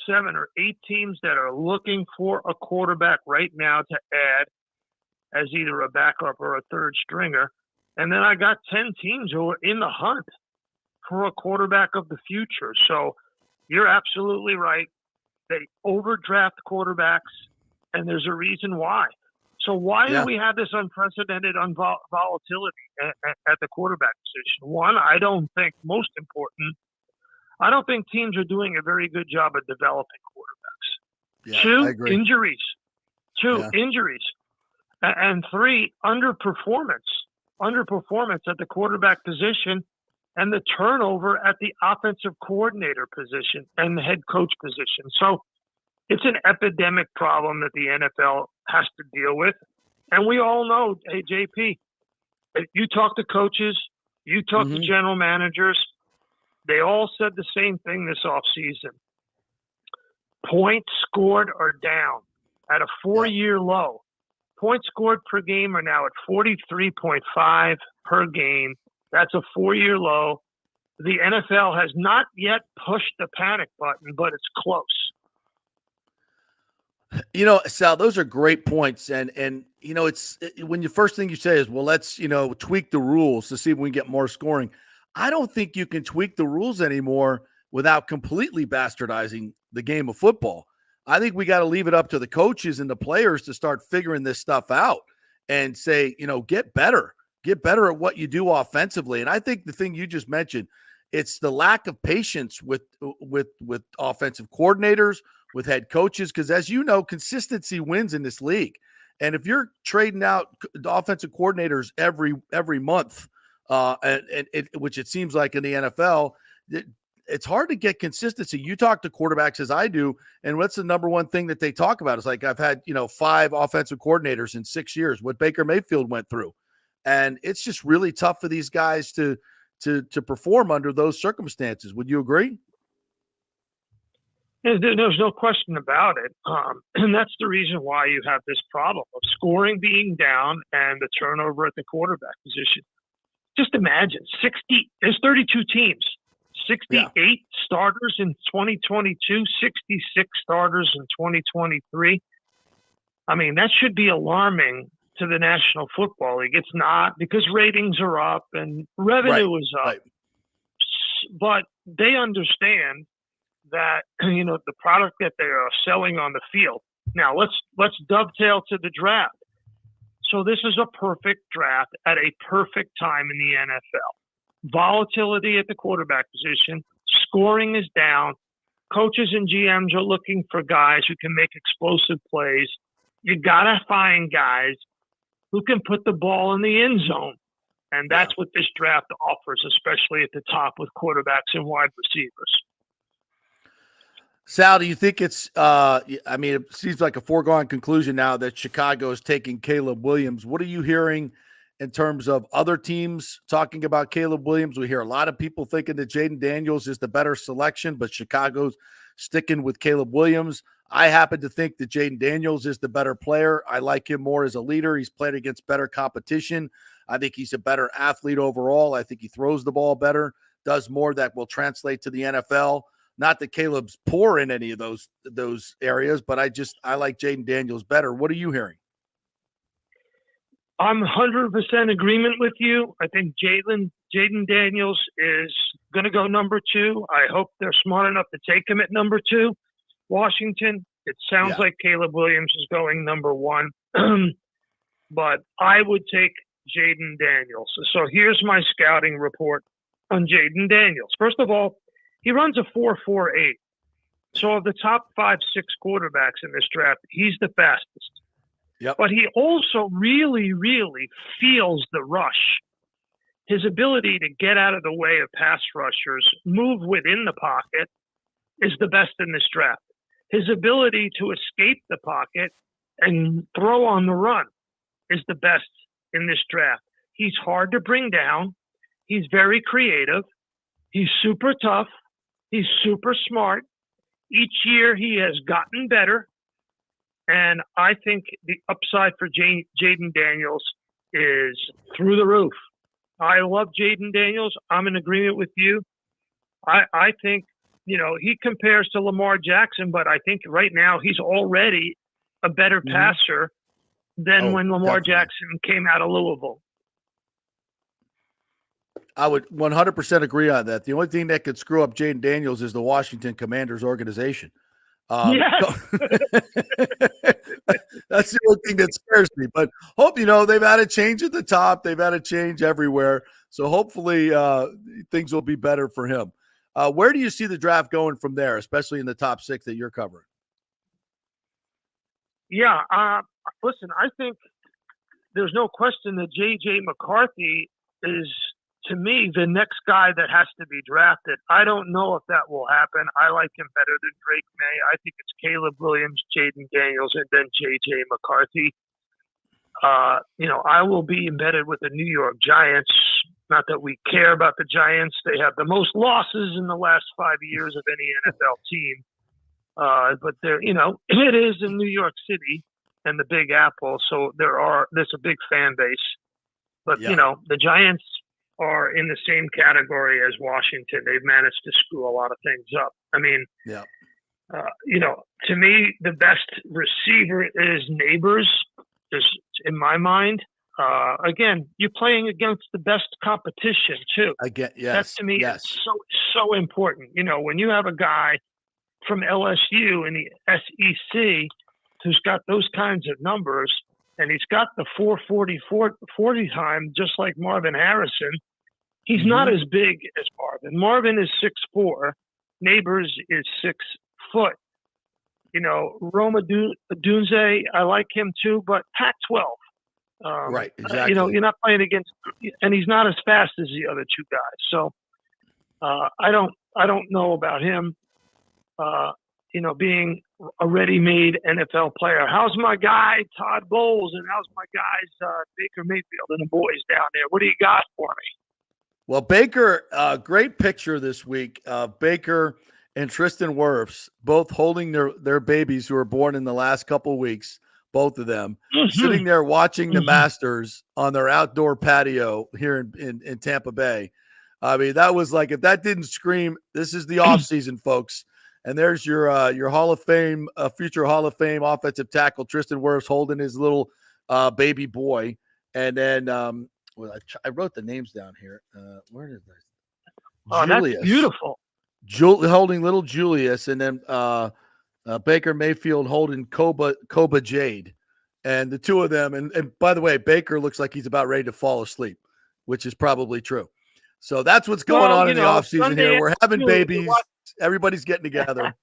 7 or 8 teams that are looking for a quarterback right now to add as either a backup or a third stringer. And then I got 10 teams who are in the hunt for a quarterback of the future. So you're absolutely right. They overdraft quarterbacks, and there's a reason why. So why do we have this unprecedented volatility at the quarterback position? One, I don't think, most important, I don't think teams are doing a very good job of developing quarterbacks. Yeah, 2, I agree. injuries. Injuries. And 3, underperformance at the quarterback position and the turnover at the offensive coordinator position and the head coach position. So it's an epidemic problem that the NFL has to deal with. And we all know, hey, JP, if you talk to coaches, you talk to general managers, they all said the same thing this offseason. Points scored are down at a 4-year low. Points scored per game are now at 43.5 per game. That's a 4-year low. The NFL has not yet pushed the panic button, but it's close. You know, Sal, those are great points. And you know, it's when the first thing you say is, well, let's, tweak the rules to see if we can get more scoring. I don't think you can tweak the rules anymore without completely bastardizing the game of football. I think we got to leave it up to the coaches and the players to start figuring this stuff out and say, get better at what you do offensively. And I think the thing you just mentioned, it's the lack of patience with offensive coordinators, with head coaches, because as you know, consistency wins in this league. And if you're trading out the offensive coordinators every month, which it seems like in the NFL, it's hard to get consistency. You talk to quarterbacks as I do, and what's the number one thing that they talk about? It's like, I've had, 5 offensive coordinators in 6 years, what Baker Mayfield went through. And it's just really tough for these guys to perform under those circumstances. Would you agree? There's no question about it. And that's the reason why you have this problem of scoring being down and the turnover at the quarterback position. Just imagine, there's 32 teams. 68 starters in 2022, 66 starters in 2023. I mean, that should be alarming to the National Football League. It's not, because ratings are up and revenue is up. Right. But they understand that, the product that they are selling on the field. Now, let's dovetail to the draft. So this is a perfect draft at a perfect time in the NFL. Volatility at the quarterback position, scoring is down, coaches and GMs are looking for guys who can make explosive plays, You got to find guys who can put the ball in the end zone. And that's what this draft offers, especially at the top with quarterbacks and wide receivers. Sal, do you think it's it seems like a foregone conclusion now that Chicago is taking Caleb Williams. What are you hearing in terms of other teams talking about Caleb Williams? We hear a lot of people thinking that Jaden Daniels is the better selection, but Chicago's sticking with Caleb Williams. I happen to think that Jaden Daniels is the better player. I like him more as a leader. He's played against better competition. I think he's a better athlete overall. I think he throws the ball better, does more that will translate to the NFL. Not that Caleb's poor in any of those areas, but I like Jaden Daniels better. What are you hearing? I'm 100% agreement with you. I think Jaden Daniels is going to go number 2. I hope they're smart enough to take him at number 2. Washington, it sounds like Caleb Williams is going number 1, but I would take Jaden Daniels. So here's my scouting report on Jaden Daniels. First of all, he runs a 4.48. So of the top 5-6 quarterbacks in this draft, he's the fastest. Yep. But he also really, really feels the rush. His ability to get out of the way of pass rushers, move within the pocket, is the best in this draft. His ability to escape the pocket and throw on the run is the best in this draft. He's hard to bring down. He's very creative. He's super tough. He's super smart. Each year he has gotten better. And I think the upside for Jaden Daniels is through the roof. I love Jaden Daniels. I'm in agreement with you. I think, he compares to Lamar Jackson, but I think right now he's already a better passer than when Lamar Jackson came out of Louisville. I would 100% agree on that. The only thing that could screw up Jaden Daniels is the Washington Commanders organization. Yes. That's the only thing that scares me. But hope, they've had a change at the top. They've had a change everywhere. So hopefully things will be better for him. Where do you see the draft going from there, especially in the top 6 that you're covering? Yeah. Listen, I think there's no question that J.J. McCarthy is, to me, the next guy that has to be drafted. I don't know if that will happen. I like him better than Drake May. I think it's Caleb Williams, Jaden Daniels, and then J.J. McCarthy. I will be embedded with the New York Giants. Not that we care about the Giants. They have the most losses in the last 5 years of any NFL team. But it is in New York City and the Big Apple. So there's a big fan base. But, the Giants are in the same category as Washington. They've managed to screw a lot of things up. I mean, to me, the best receiver is Neighbors, in my mind. Again, you're playing against the best competition too. Again, yes. That to me is so important. When you have a guy from LSU in the SEC who's got those kinds of numbers, and he's got the 4.40 time, just like Marvin Harrison. He's not as big as Marvin. Marvin is 6'4". Neighbors is 6 foot. Roma Dunze, I like him too, but Pac-12. Right, exactly. You're not playing against, and he's not as fast as the other 2 guys. So I don't know about him. Being a ready-made NFL player. How's my guy Todd Bowles, and how's my guys Baker Mayfield and the boys down there? What do you got for me? Well, Baker, great picture this week of Baker and Tristan Wirfs both holding their babies who were born in the last couple of weeks, both of them, sitting there watching the Masters on their outdoor patio here in Tampa Bay. I mean, that was like, if that didn't scream, this is the offseason, folks. And there's your Hall of Fame, future Hall of Fame offensive tackle, Tristan Wirfs, holding his little baby boy. And then I wrote the names down here. Where did I? Oh, Julius. That's beautiful. Holding little Julius, and then Baker Mayfield holding Koba Jade. And the 2 of them, and by the way, Baker looks like he's about ready to fall asleep, which is probably true. So that's what's going on in the offseason here. We're having babies. Everybody's getting together.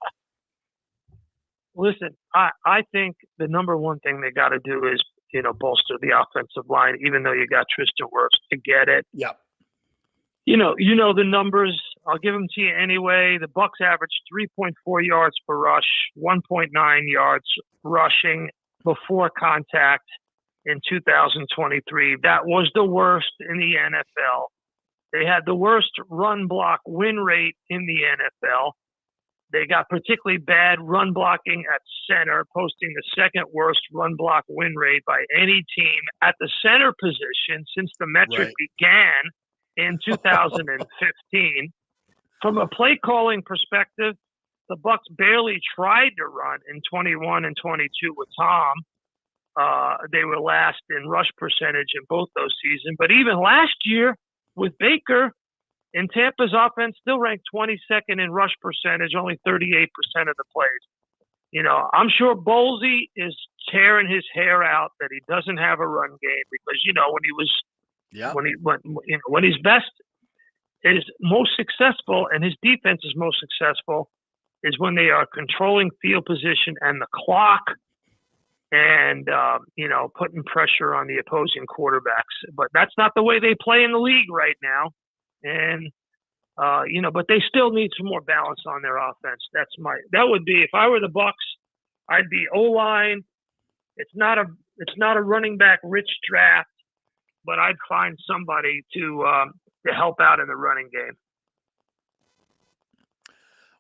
listen, I think the number one thing they got to do is, bolster the offensive line, even though you got Tristan Wirfs. I get it. Yeah. You know the numbers. I'll give them to you anyway. The Bucks averaged 3.4 yards per rush, 1.9 yards rushing before contact in 2023. That was the worst in the NFL. They had the worst run block win rate in the NFL. They got particularly bad run blocking at center, posting the second worst run block win rate by any team at the center position since the metric began in 2015. From a play calling perspective, the Bucks barely tried to run in 21 and 22 with Tom. They were last in rush percentage in both those seasons. But even last year with Baker, in Tampa's offense still ranked 22nd in rush percentage, only 38% of the plays. I'm sure Bolsey is tearing his hair out that he doesn't have a run game because, when he's best, is most successful and his defense is most successful is when they are controlling field position and the clock and, putting pressure on the opposing quarterbacks. But that's not the way they play in the league right now. And, but they still need some more balance on their offense. That would be, if I were the Bucks, I'd be O-line. It's not a running back rich draft, but I'd find somebody to help out in the running game.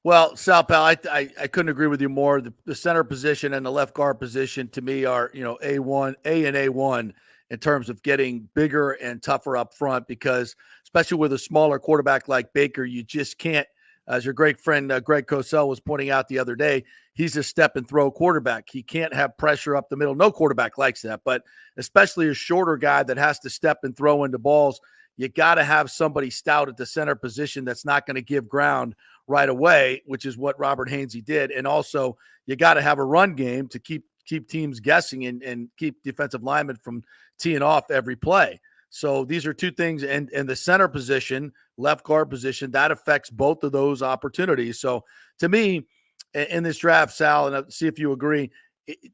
Well, Sal Pal, I couldn't agree with you more. The center position and the left guard position to me are, A1 in terms of getting bigger and tougher up front, because especially with a smaller quarterback like Baker, you just can't, as your great friend Greg Cosell was pointing out the other day, he's a step and throw quarterback. He can't have pressure up the middle. No quarterback likes that, but especially a shorter guy that has to step and throw into balls, you got to have somebody stout at the center position that's not going to give ground right away, which is what Robert Hainsey did. And also you got to have a run game to keep teams guessing and keep defensive linemen from teeing off every play. So these are two things, and the center position, left guard position, that affects both of those opportunities. So to me, in this draft, Sal, and I'll see if you agree,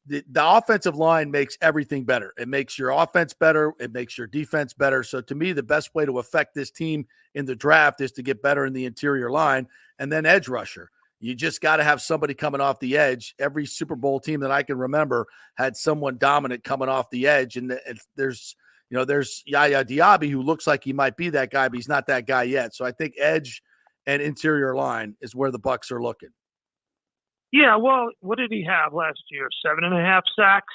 the offensive line makes everything better. It makes your offense better. It makes your defense better. So to me, the best way to affect this team in the draft is to get better in the interior line and then edge rusher. You just got to have somebody coming off the edge. Every Super Bowl team that I can remember had someone dominant coming off the edge. And there's Yaya Diaby, who looks like he might be that guy, but he's not that guy yet. So I think edge and interior line is where the Bucks are looking. Yeah, well, what did he have last year? 7.5 sacks.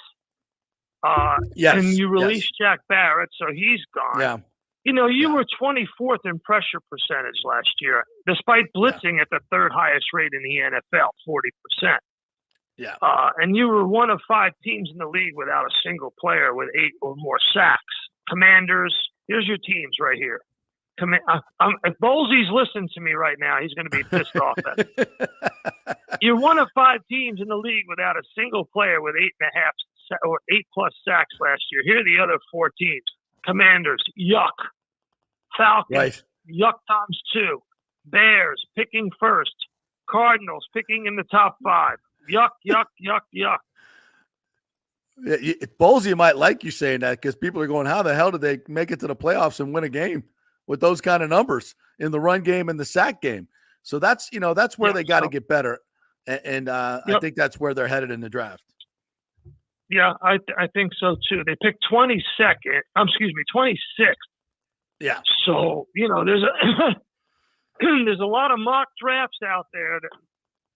Yes. And you released Jack Barrett, so he's gone. Yeah. You were 24th in pressure percentage last year, despite blitzing at the third highest rate in the NFL, 40%. Yeah. And you were one of 5 teams in the league without a single player with 8 or more sacks. Commanders, here's your teams right here. If Bolsey's listening to me right now, he's going to be pissed off at me. You're one of 5 teams in the league without a single player with 8.5 or 8+ sacks last year. Here are the other 4 teams. Commanders, yuck. Falcons, yuck times 2. Bears, picking first. Cardinals, picking in the top 5. Yuck, yuck, yuck, yuck. Bolsey might like you saying that, because people are going, how the hell did they make it to the playoffs and win a game with those kind of numbers in the run game and the sack game? So that's where they got to get better. And I think that's where they're headed in the draft. Yeah, I think so too. They picked 26th. Yeah. So, there's a lot of mock drafts out there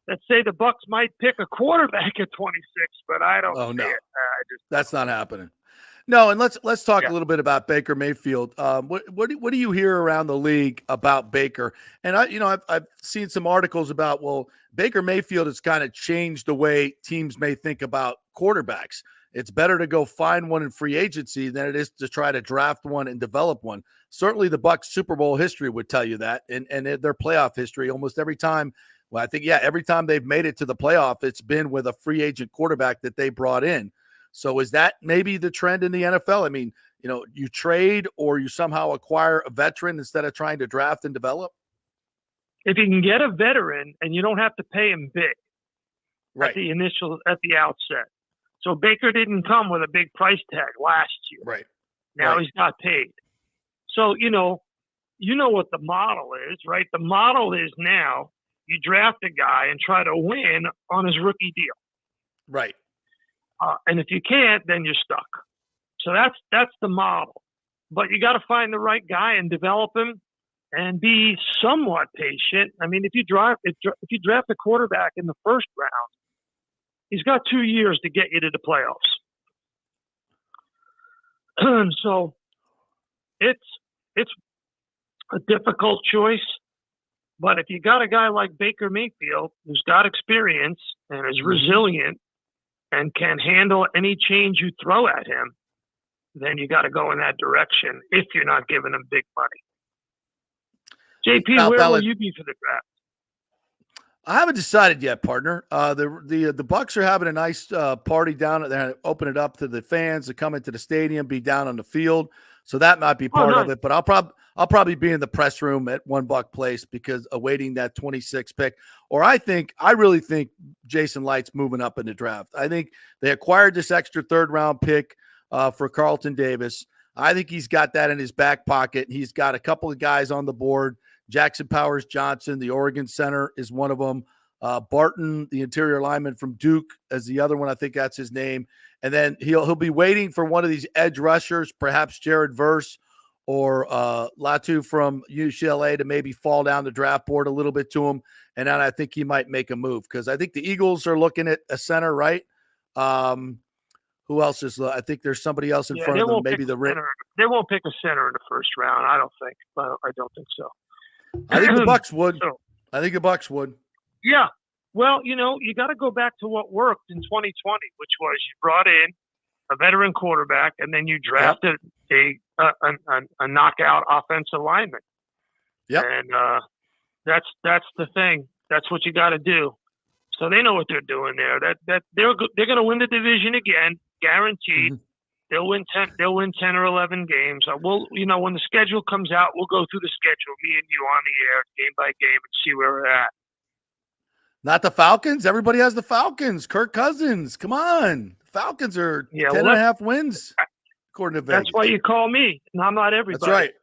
that say the Bucks might pick a quarterback at 26, but I don't see it. That's not happening. No, and let's talk a little bit about Baker Mayfield. What do you hear around the league about Baker? And I've seen some articles about, Baker Mayfield has kind of changed the way teams may think about quarterbacks. It's better to go find one in free agency than it is to try to draft one and develop one. Certainly the Bucs Super Bowl history would tell you that, and their playoff history almost every time. Well, I think, every time they've made it to the playoff, it's been with a free agent quarterback that they brought in. So is that maybe the trend in the NFL? I mean, you trade or you somehow acquire a veteran instead of trying to draft and develop? If you can get a veteran and you don't have to pay him big, at the outset. So Baker didn't come with a big price tag last year. Right. Now he's got paid. So, you know what the model is, right? The model is now you draft a guy and try to win on his rookie deal. Right. And if you can't, then you're stuck. So that's the model. But you got to find the right guy and develop him and be somewhat patient. I mean, if you draft a quarterback in the first round, he's got 2 years to get you to the playoffs. So it's a difficult choice. But if you got a guy like Baker Mayfield who's got experience and is resilient and can handle any change you throw at him, then you got to go in that direction if you're not giving him big money. JP, where will you be for the draft? I haven't decided yet, partner. The Bucks are having a nice party down there. Open it up to the fans to come into the stadium, be down on the field. So that might be part of it. But I'll probably be in the press room at One Buck Place because awaiting that 26 pick. Or I really think Jason Light's moving up in the draft. I think they acquired this extra third round pick for Carlton Davis. I think he's got that in his back pocket. He's got a couple of guys on the board. Jackson Powers Johnson, the Oregon center, is one of them. Barton, the interior lineman from Duke, is the other one. I think that's his name. And then he'll be waiting for one of these edge rushers, perhaps Jared Verse or Latu from UCLA, to maybe fall down the draft board a little bit to him. And then I think he might make a move because I think the Eagles are looking at a center, right? Who else is? I think there's somebody else in front of them. Maybe they won't pick a center in the first round. I don't think. I don't think so. I think the Bucks would. Yeah. Well, you got to go back to what worked in 2020, which was you brought in a veteran quarterback and then you drafted a knockout offensive lineman. Yeah. And that's the thing. That's what you got to do. So they know what they're doing there. That they're going to win the division again, guaranteed. Mm-hmm. They'll win 10 or 11 games. We'll, when the schedule comes out, we'll go through the schedule, me and you on the air, game by game, and see where we're at. Not the Falcons. Everybody has the Falcons. Kirk Cousins. Come on. The Falcons are 10.5 wins, according to Vegas. That's why you call me, and I'm not everybody. That's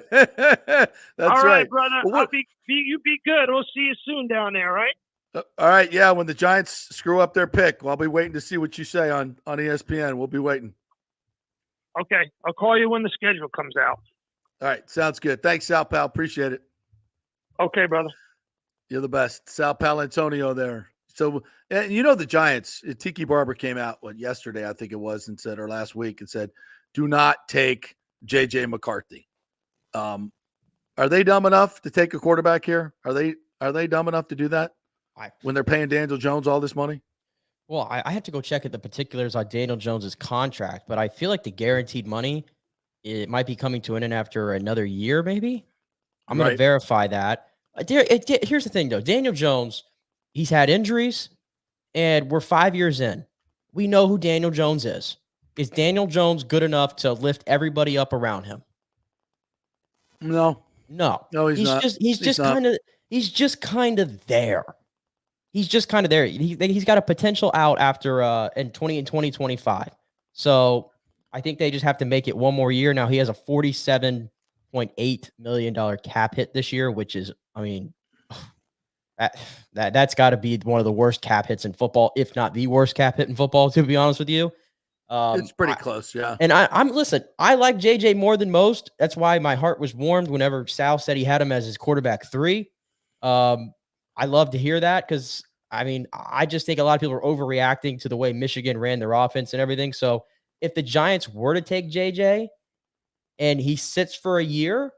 right. That's all right, brother. Well, you be good. We'll see you soon down there, right? All right. Yeah, when the Giants screw up their pick, I'll be waiting to see what you say on ESPN. We'll be waiting. Okay. I'll call you when the schedule comes out. All right. Sounds good. Thanks, Sal Pal. Appreciate it. Okay, brother. You're the best. Sal Paolantonio there. So, and the Giants, Tiki Barber came out yesterday, I think it was, and said, or last week, and said, do not take J.J. McCarthy. Are they dumb enough to take a quarterback here? Are they dumb enough to do that when they're paying Daniel Jones all this money? Well, I have to go check at the particulars on Daniel Jones's contract, but I feel like the guaranteed money, it might be coming to an end after another year, maybe. I'm going to verify that. Here's the thing, though. Daniel Jones, he's had injuries, and we're 5 years in. We know who Daniel Jones is. Is Daniel Jones good enough to lift everybody up around him? No, he's not. He's just kind of there. He's just kind of there. He's got a potential out after in 2025. So I think they just have to make it one more year. Now he has a $47.8 million cap hit this year, which is, that's got to be one of the worst cap hits in football, if not the worst cap hit in football, to be honest with you. It's pretty close, yeah. And listen, I like JJ more than most. That's why my heart was warmed whenever Sal said he had him as his quarterback 3. I love to hear that because, I just think a lot of people are overreacting to the way Michigan ran their offense and everything. So if the Giants were to take JJ and he sits for a year,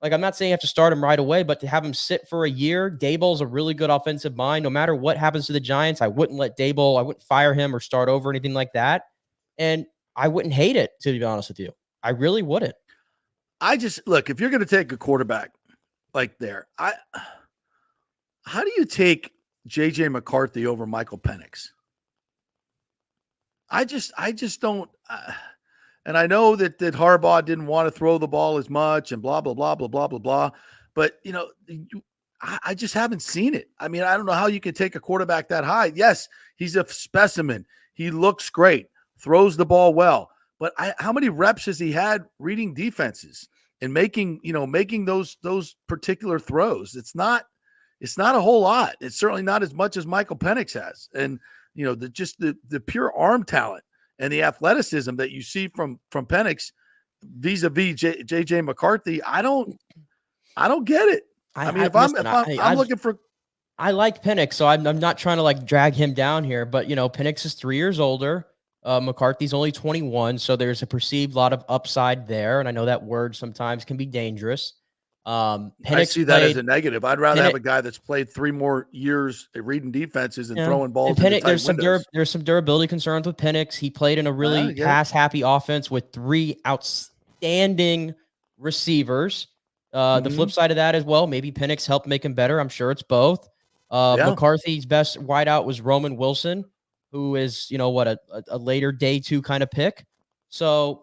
I'm not saying you have to start him right away, but to have him sit for a year, Daboll's a really good offensive mind. No matter what happens to the Giants, I wouldn't fire him or start over or anything like that. And I wouldn't hate it, to be honest with you. I really wouldn't. Look, if you're going to take a quarterback like there, how do you take J.J. McCarthy over Michael Penix? I just don't. And I know that Harbaugh didn't want to throw the ball as much and blah, blah, blah, blah, blah, blah, blah. But, I just haven't seen it. I mean, I don't know how you can take a quarterback that high. Yes, he's a specimen. He looks great, throws the ball well. But how many reps has he had reading defenses and making those particular throws? It's not a whole lot. It's certainly not as much as Michael Penix has. And the pure arm talent and the athleticism that you see from Penix vis-a-vis JJ McCarthy, I don't get it. I mean, I'm looking for, I like Penix, so I'm not trying to like drag him down here, but Penix is 3 years older. McCarthy's only 21, so there's a perceived lot of upside there, and I know that word sometimes can be dangerous. Penix I see that as a negative. I'd rather have a guy that's played 3 more years at reading defenses and throwing balls. And there's some durability concerns with Penix. He played in a really pass-happy offense with 3 outstanding receivers. The flip side of that as well, maybe Penix helped make him better. I'm sure it's both. McCarthy's best wideout was Roman Wilson, who is, a later day 2 kind of pick. So,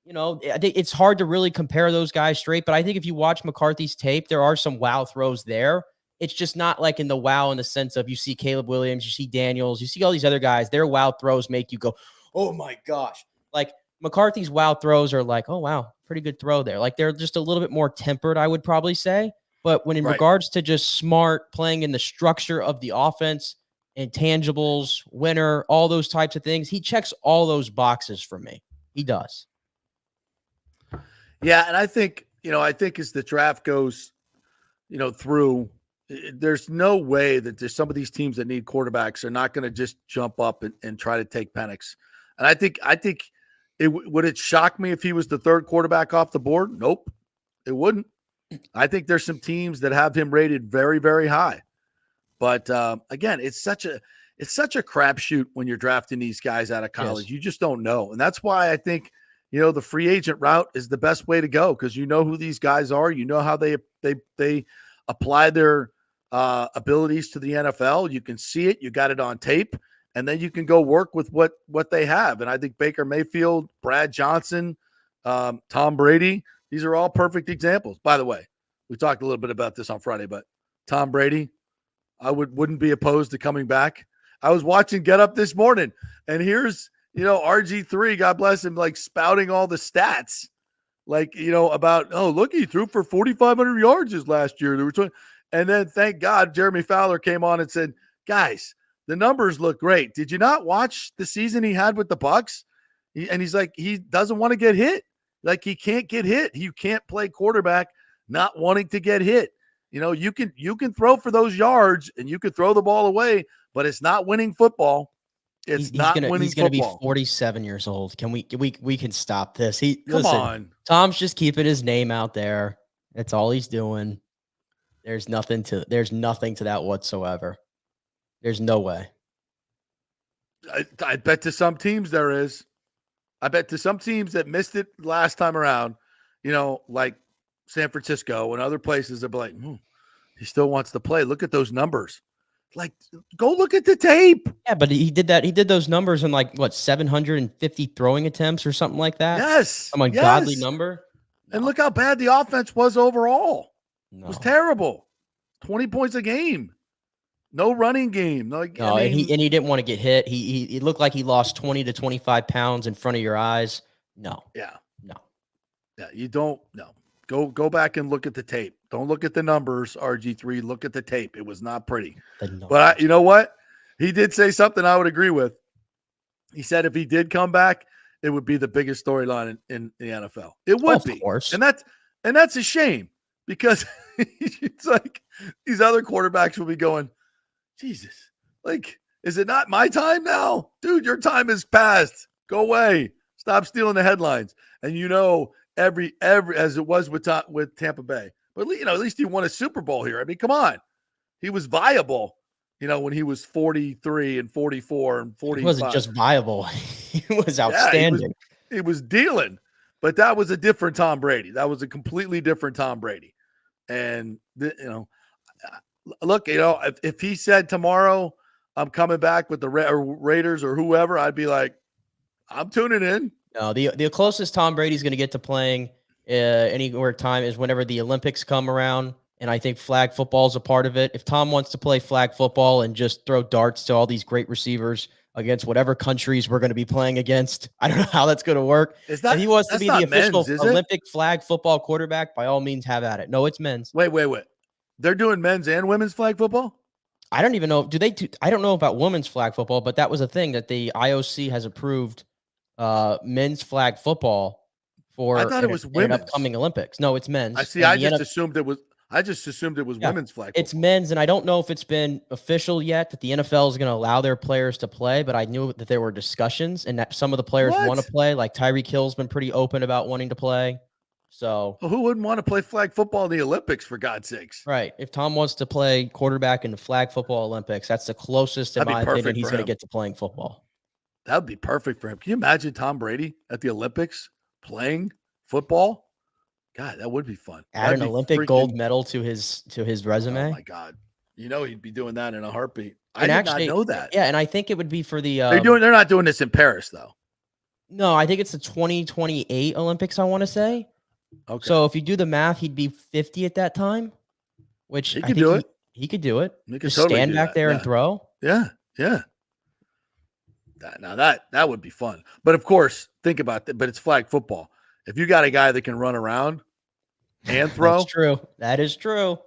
I think it's hard to really compare those guys straight, but I think if you watch McCarthy's tape, there are some wow throws there. It's just not like in the wow in the sense of you see Caleb Williams, you see Daniels, you see all these other guys, their wow throws make you go, oh my gosh. Like McCarthy's wow throws are like, oh wow, pretty good throw there. Like they're just a little bit more tempered, I would probably say. But when in regards to just smart playing in the structure of the offense, intangibles, winner, all those types of things, he checks all those boxes for me. He does. Yeah, and I think as the draft goes, through, there's no way that there's some of these teams that need quarterbacks are not going to just jump up and try to take Penix. And I think would it shock me if he was the 3rd quarterback off the board? Nope, it wouldn't. I think there's some teams that have him rated very, very high. But again, it's such a crapshoot when you're drafting these guys out of college. Yes. You just don't know, and that's why I think the free agent route is the best way to go because you know who these guys are. You know how they apply their abilities to the NFL. You can see it. You got it on tape, and then you can go work with what they have. And I think Baker Mayfield, Brad Johnson, Tom Brady, these are all perfect examples. By the way, we talked a little bit about this on Friday, but Tom Brady, I wouldn't be opposed to coming back. I was watching Get Up this morning, and here's RG3, God bless him, like spouting all the stats, like about look, he threw for 4,500 yards his last year. There were 20, and then thank God Jeremy Fowler came on and said, guys, the numbers look great. Did you not watch the season he had with the Bucs? And he's like, he doesn't want to get hit. Like he can't get hit. You can't play quarterback not wanting to get hit. You can throw for those yards and you can throw the ball away, but it's not winning football. He's going to be 47 years old. Can we can stop this? Come on. Tom's just keeping his name out there. That's all he's doing. There's nothing to that whatsoever. There's no way. I bet to some teams there is. I bet to some teams that missed it last time around, like San Francisco and other places, they'll be like, he still wants to play. Look at those numbers. Like, go look at the tape. Yeah, but he did that. He did those numbers in 750 throwing attempts or something like that. Yes. Some ungodly number. And look how bad the offense was overall. No. It was terrible. 20 points a game. No running game. And he didn't want to get hit. He looked like he lost 20 to 25 pounds in front of your eyes. No. Yeah. No. Yeah, you don't. No. Go back and look at the tape. Don't look at the numbers, RG3. Look at the tape. It was not pretty. But you know what? He did say something I would agree with. He said if he did come back, it would be the biggest storyline in the NFL. It would be. Of course. And that's a shame because it's like these other quarterbacks will be going, Jesus, like, is it not my time now? Dude, your time is past. Go away. Stop stealing the headlines. And every as it was with Tampa Bay. But at least he won a Super Bowl here. I mean, come on. He was viable, when he was 43 and 44 and 45. He wasn't just viable. He was outstanding. He was dealing. But that was a different Tom Brady. That was a completely different Tom Brady. And look, if he said tomorrow I'm coming back with the Raiders or whoever, I'd be like, I'm tuning in. No, the closest Tom Brady's going to get to playing anywhere time is whenever the Olympics come around. And I think flag football is a part of it. If Tom wants to play flag football and just throw darts to all these great receivers against whatever countries we're going to be playing against, I don't know how that's going to work. If he wants to be the official Olympic flag football quarterback, by all means, have at it. No, it's men's. Wait. They're doing men's and women's flag football? I don't even know. I don't know about women's flag football, but that was a thing that the IOC has approved men's flag football for I thought it was women's upcoming Olympics. No, it's men's. I just assumed it was women's flag football. It's men's, and I don't know if it's been official yet that the NFL is going to allow their players to play, but I knew that there were discussions and that some of the players want to play. Like Tyreek Hill's been pretty open about wanting to play. So who wouldn't want to play flag football in the Olympics, for God's sakes? Right. If Tom wants to play quarterback in the flag football Olympics, that's the closest, in my opinion, he's going to get to playing football. That would be perfect for him. Can you imagine Tom Brady at the Olympics playing football? God, that would be fun. Add an Olympic gold medal to his resume. Oh my God. He'd be doing that in a heartbeat. I did not know that. Yeah, and I think it would be for the they're not doing this in Paris though. No, I think it's the 2028 Olympics, I want to say. Okay. So if you do the math, he'd be 50 at that time, which he could do it. He could do it. He could just stand back there and throw. Yeah. That would be fun. But of course, think about that. But it's flag football. If you got a guy that can run around and throw, that's true. That is true.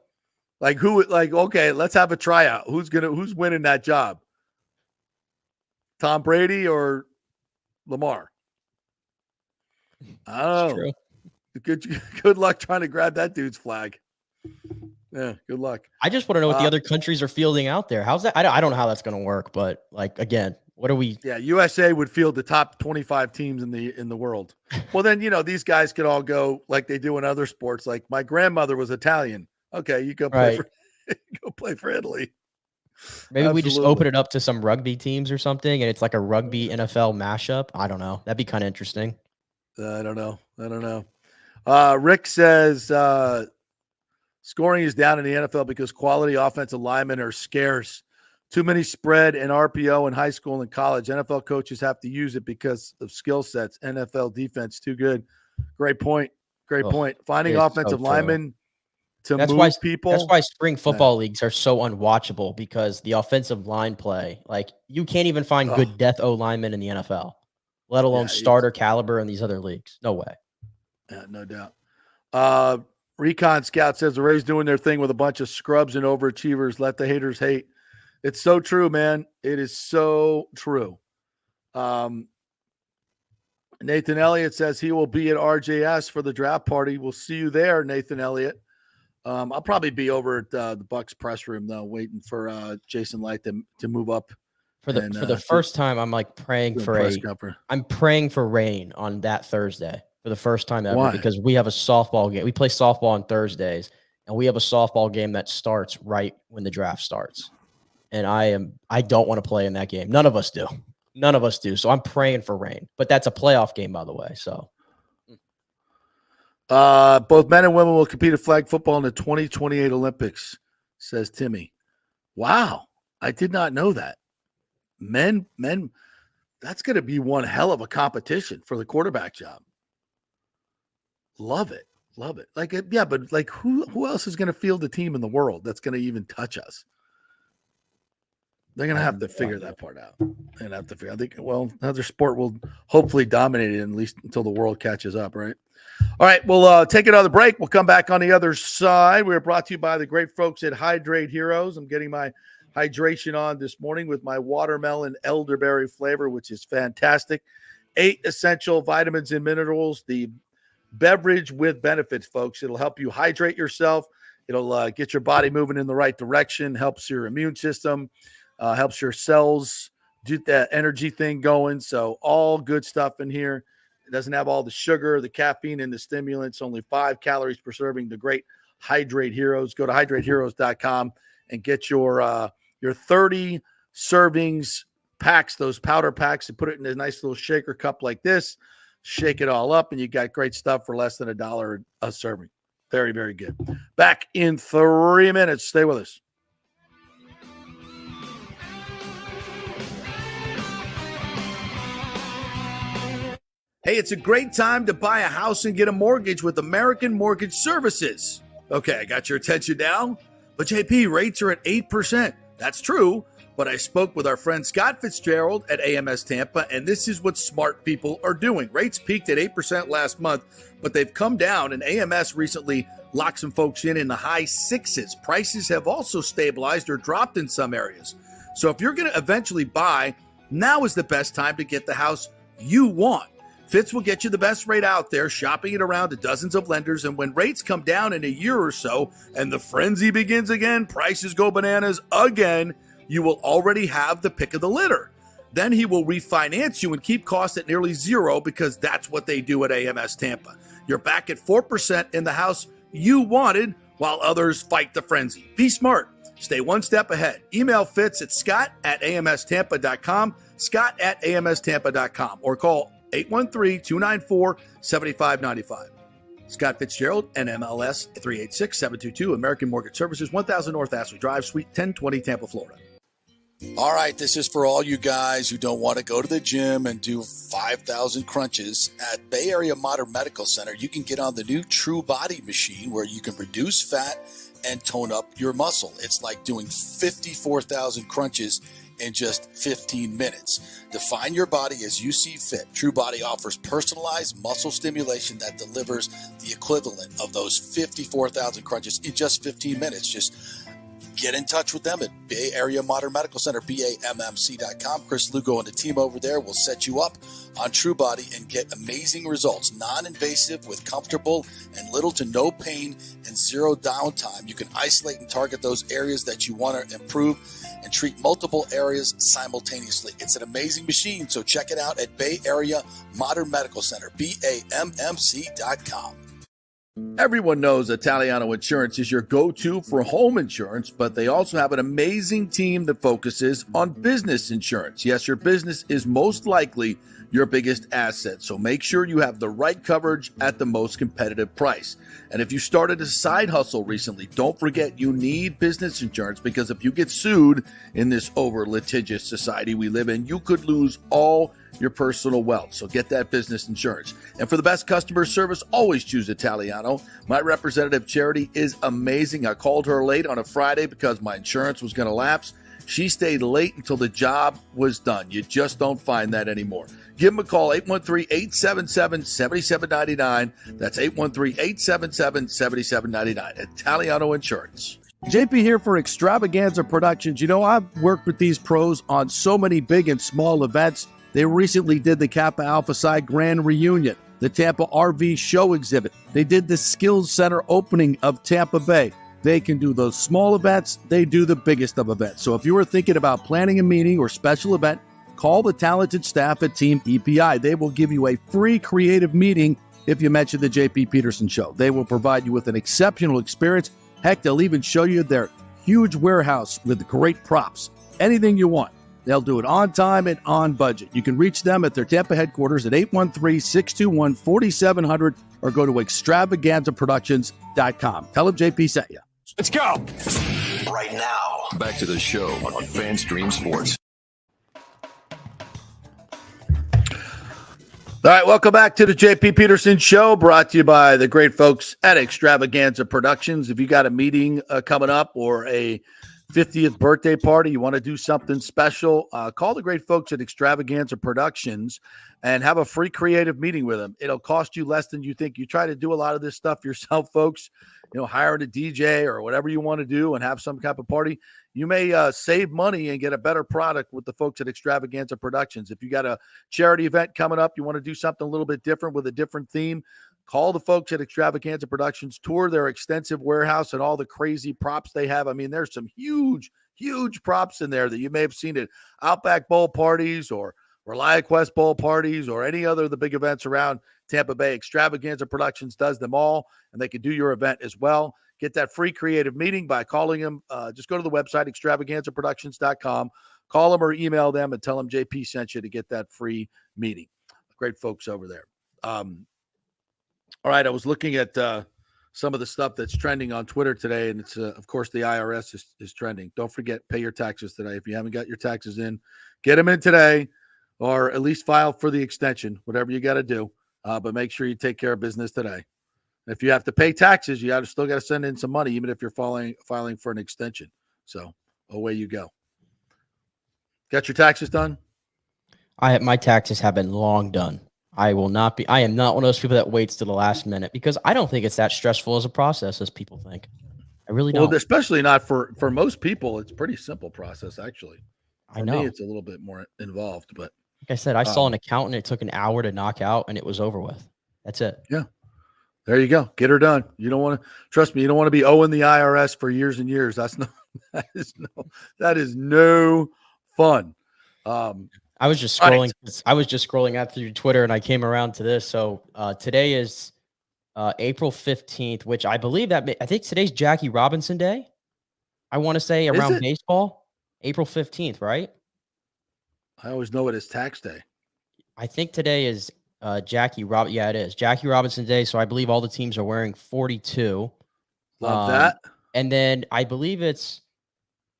Okay, let's have a tryout. Who's winning that job? Tom Brady or Lamar? I don't know. Good luck trying to grab that dude's flag. Yeah, good luck. I just want to know what the other countries are fielding out there. How's that? I don't know how that's going to work, but again, what are we? Yeah, USA would field the top 25 teams in the world. Well, then these guys could all go like they do in other sports. Like my grandmother was Italian. Okay, you go play play for Italy. Maybe we just open it up to some rugby teams or something, and it's like a rugby NFL mashup. I don't know. That'd be kind of interesting. I don't know. Rick says scoring is down in the NFL because quality offensive linemen are scarce. Too many spread and RPO in high school and college. NFL coaches have to use it because of skill sets. NFL defense too good. Great point. Finding offensive linemen to move people. That's why spring football leagues are so unwatchable, because the offensive line play, like you can't even find good death O linemen in the NFL, let alone starter caliber in these other leagues. No way. Yeah, no doubt. Recon Scout says the Rays doing their thing with a bunch of scrubs and overachievers. Let the haters hate. It's so true, man. It is so true. Nathan Elliott says he will be at RJS for the draft party. We'll see you there, Nathan Elliott. I'll probably be over at the Bucks press room though, waiting for Jason Light to move up. For the first time, I'm like praying I'm praying for rain on that Thursday for the first time ever. Because we have a softball game. We play softball on Thursdays, and we have a softball game that starts right when the draft starts. And I don't want to play in that game. None of us do. So I'm praying for rain. But that's a playoff game, by the way. So both men and women will compete at flag football in the 2028 Olympics, says Timmy. Wow. I did not know that. Men, that's going to be one hell of a competition for the quarterback job. Love it. Like, yeah, but like who else is going to field the team in the world that's going to even touch us? They're going to have to figure that part out. I think, another sport will hopefully dominate it, at least until the world catches up, right? All right, we'll take another break. We'll come back on the other side. We're brought to you by the great folks at Hydrate Heroes. I'm getting my hydration on this morning with my watermelon elderberry flavor, which is fantastic. 8 essential vitamins and minerals, the beverage with benefits, folks. It'll help you hydrate yourself. It'll get your body moving in the right direction, helps your immune system, helps your cells do that energy thing going. So all good stuff in here. It doesn't have all the sugar, the caffeine, and the stimulants. Only 5 calories per serving. The great Hydrate Heroes. Go to hydrateheroes.com and get your 30 servings packs, those powder packs, and put it in a nice little shaker cup like this. Shake it all up, and you got great stuff for less than $1 a serving. Very, very good. Back in 3 minutes. Stay with us. Hey, it's a great time to buy a house and get a mortgage with American Mortgage Services. Okay, I got your attention now. But JP, rates are at 8%. That's true. But I spoke with our friend Scott Fitzgerald at AMS Tampa, and this is what smart people are doing. Rates peaked at 8% last month, but they've come down, and AMS recently locked some folks in the high sixes. Prices have also stabilized or dropped in some areas. So if you're going to eventually buy, now is the best time to get the house you want. Fitz will get you the best rate out there, shopping it around to dozens of lenders. And when rates come down in a year or so and the frenzy begins again, prices go bananas again, you will already have the pick of the litter. Then he will refinance you and keep costs at nearly zero because that's what they do at AMS Tampa. You're back at 4% in the house you wanted while others fight the frenzy. Be smart. Stay one step ahead. Email Fitz at scott@amstampa.com, scott@amstampa.com, or call 813-294-7595. Scott Fitzgerald, NMLS 386722, American Mortgage Services, 1000 North Ashley Drive, Suite 1020, Tampa, Florida. All right, this is for all you guys who don't want to go to the gym and do 5,000 crunches. At Bay Area Modern Medical Center, you can get on the new True Body machine where you can reduce fat and tone up your muscle. It's like doing 54,000 crunches in just 15 minutes. Define your body as you see fit. True Body offers personalized muscle stimulation that delivers the equivalent of those 54,000 crunches in just 15 minutes. Just get in touch with them at Bay Area Modern Medical Center, BAMMC.com. Chris Lugo and the team over there will set you up on True Body and get amazing results. Non-invasive with comfortable and little to no pain and zero downtime. You can isolate and target those areas that you want to improve and treat multiple areas simultaneously. It's an amazing machine, so check it out at Bay Area Modern Medical Center, BAMMC.com. Everyone knows Italiano Insurance is your go-to for home insurance, but they also have an amazing team that focuses on business insurance. Yes, your business is most likely your biggest asset, so make sure you have the right coverage at the most competitive price. And if you started a side hustle recently, don't forget you need business insurance, because if you get sued in this over-litigious society we live in, you could lose all your personal wealth. So get that business insurance. And for the best customer service, always choose Italiano. My representative, Charity, is amazing. I called her late on a Friday because my insurance was going to lapse. She stayed late until the job was done. You just don't find that anymore. Give them a call, 813-877-7799. That's 813-877-7799. Italiano Insurance. JP here for Extravaganza Productions. You know, I've worked with these pros on so many big and small events. They recently did the Kappa Alpha Psi Grand Reunion, the Tampa RV Show Exhibit. They did the Skills Center opening of Tampa Bay. They can do those small events. They do the biggest of events. So if you were thinking about planning a meeting or special event, call the talented staff at Team EPI. They will give you a free creative meeting if you mention the JP Peterson Show. They will provide you with an exceptional experience. Heck, they'll even show you their huge warehouse with great props. Anything you want. They'll do it on time and on budget. You can reach them at their Tampa headquarters at 813-621-4700 or go to extravaganzaproductions.com. Tell them JP sent you. Let's go. Right now, back to the show on FanStream Sports. All right, welcome back to the JP Peterson Show, brought to you by the great folks at Extravaganza Productions. If you got a meeting coming up or a 50th birthday party, you want to do something special, call the great folks at Extravaganza Productions and have a free creative meeting with them. It'll cost you less than you think. You try to do a lot of this stuff yourself, folks, hiring a DJ or whatever you want to do and have some type of party. You may save money and get a better product with the folks at Extravaganza Productions. If you got a charity event coming up, you want to do something a little bit different with a different theme, call the folks at Extravaganza Productions, tour their extensive warehouse and all the crazy props they have. I mean, there's some huge, huge props in there that you may have seen at Outback Bowl parties or ReliaQuest Bowl parties or any other of the big events around Tampa Bay. Extravaganza Productions does them all, and they can do your event as well. Get that free creative meeting by calling them. Just go to the website, extravaganzaproductions.com. Call them or email them and tell them JP sent you to get that free meeting. Great folks over there. All right, I was looking at some of the stuff that's trending on Twitter today, and it's, of course, the IRS is trending. Don't forget, pay your taxes today. If you haven't got your taxes in, get them in today, or at least file for the extension, whatever you got to do. But make sure you take care of business today. If you have to pay taxes, you still got to send in some money, even if you're filing for an extension. So away you go. Got your taxes done? My taxes have been long done. I am not one of those people that waits to the last minute because I don't think it's that stressful as a process as people think. I really don't. Well, especially not for most people. It's a pretty simple process, actually. I know. Me, it's a little bit more involved, but like I said, I saw an accountant. It took an hour to knock out, and it was over with. That's it. Yeah. There you go. Get her done. You don't want to trust me. You don't want to be owing the IRS for years and years. That is no fun. I was just scrolling. Right. I was just scrolling out through Twitter, and I came around to this. So today is April 15th, which I think today's Jackie Robinson Day. I want to say around baseball, April 15th, right? I always know it is tax day. I think today is Yeah, it is Jackie Robinson Day. So I believe all the teams are wearing 42. Love that. And then I believe it's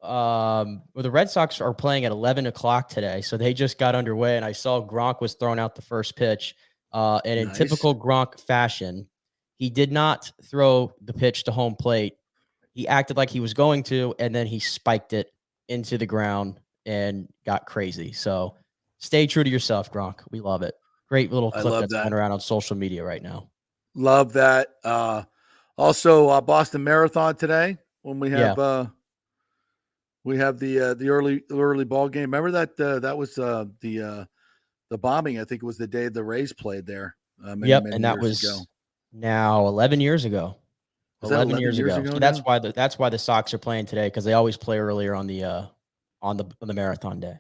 the Red Sox are playing at 11 o'clock today. So they just got underway, and I saw Gronk was throwing out the first pitch. And in typical Gronk fashion, he did not throw the pitch to home plate. He acted like he was going to, and then he spiked it into the ground and got crazy. So stay true to yourself, Gronk. We love it. Great little clip that's going around on social media right now. Love that. Also, Boston Marathon today when we have the early ball game. Remember that was the bombing. I think it was the day the Rays played there. Many and that was ago. Now 11 years ago. 11 years ago. So that's why the Sox are playing today, because they always play earlier on the marathon day.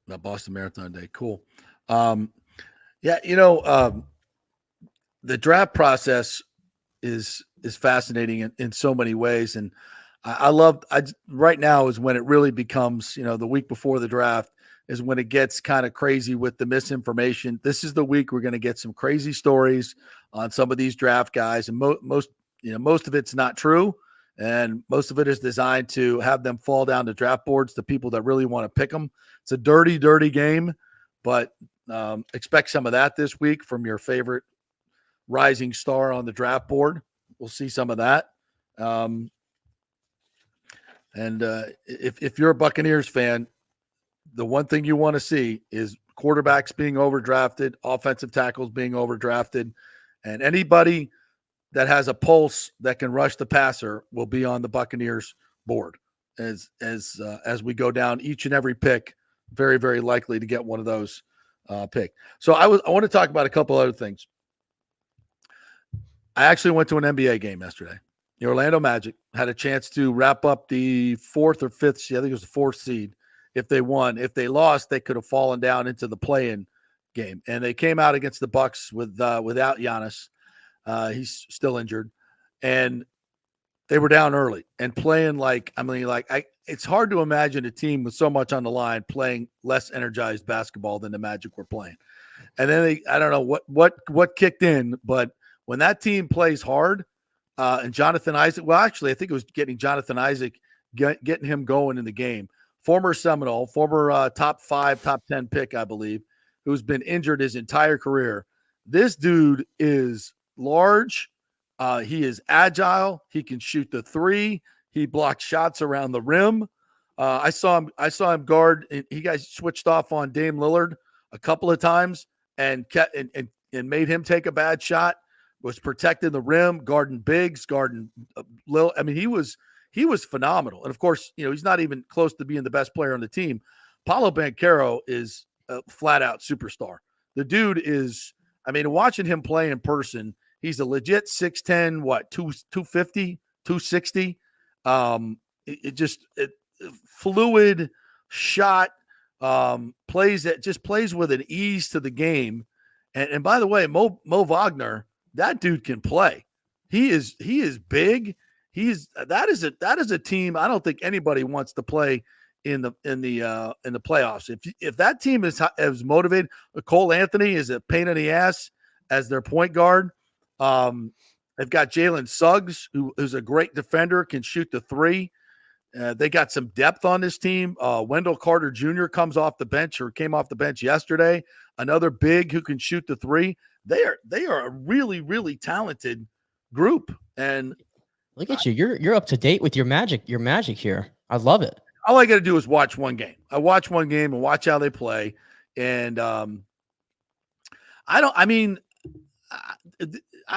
The Boston Marathon Day. Cool. The draft process is fascinating in so many ways. And right now is when it really becomes, the week before the draft is when it gets kind of crazy with the misinformation. This is the week we're going to get some crazy stories on some of these draft guys. And most of it's not true. And most of it is designed to have them fall down the draft boards, the people that really want to pick them. It's a dirty, dirty game, but expect some of that this week from your favorite rising star on the draft board. We'll see some of that. If you're a Buccaneers fan, the one thing you want to see is quarterbacks being overdrafted, offensive tackles being overdrafted, and anybody that has a pulse that can rush the passer will be on the Buccaneers board as we go down each and every pick. Very, very likely to get one of those picked. So I want to talk about a couple other things. I actually went to an NBA game yesterday. The Orlando Magic had a chance to wrap up the fourth or fifth seed. I think it was the fourth seed. If they won, if they lost, they could have fallen down into the play-in game. And they came out against the Bucks without Giannis. He's still injured, and they were down early and playing it's hard to imagine a team with so much on the line playing less energized basketball than the Magic were playing. And then I don't know what kicked in, but when that team plays hard, and Jonathan Isaac, well, actually, I think it was getting Jonathan Isaac, getting him going in the game. Former Seminole, former top 5, top 10 pick, I believe, who's been injured his entire career. This dude is large. He is agile. He can shoot the three. He blocks shots around the rim. I saw him guard. He guys switched off on Dame Lillard a couple of times and made him take a bad shot. Was protecting the rim, guarding bigs, guarding Lil. I mean, he was phenomenal. And of course, he's not even close to being the best player on the team. Paolo Banchero is a flat out superstar. The dude is, watching him play in person, he's a legit 6'10", 250, 260. Fluid shot, plays with an ease to the game. And by the way, Mo Wagner, that dude can play. He is big. That is a team I don't think anybody wants to play in the playoffs. If that team is motivated, Cole Anthony is a pain in the ass as their point guard. They've got Jalen Suggs, who's a great defender, can shoot the three. They got some depth on this team. Wendell Carter Jr. came off the bench yesterday. Another big who can shoot the three. They are a really, really talented group. And look at you. You're up to date with your magic here. I love it. All I got to do is watch one game. I watch one game and watch how they play. And I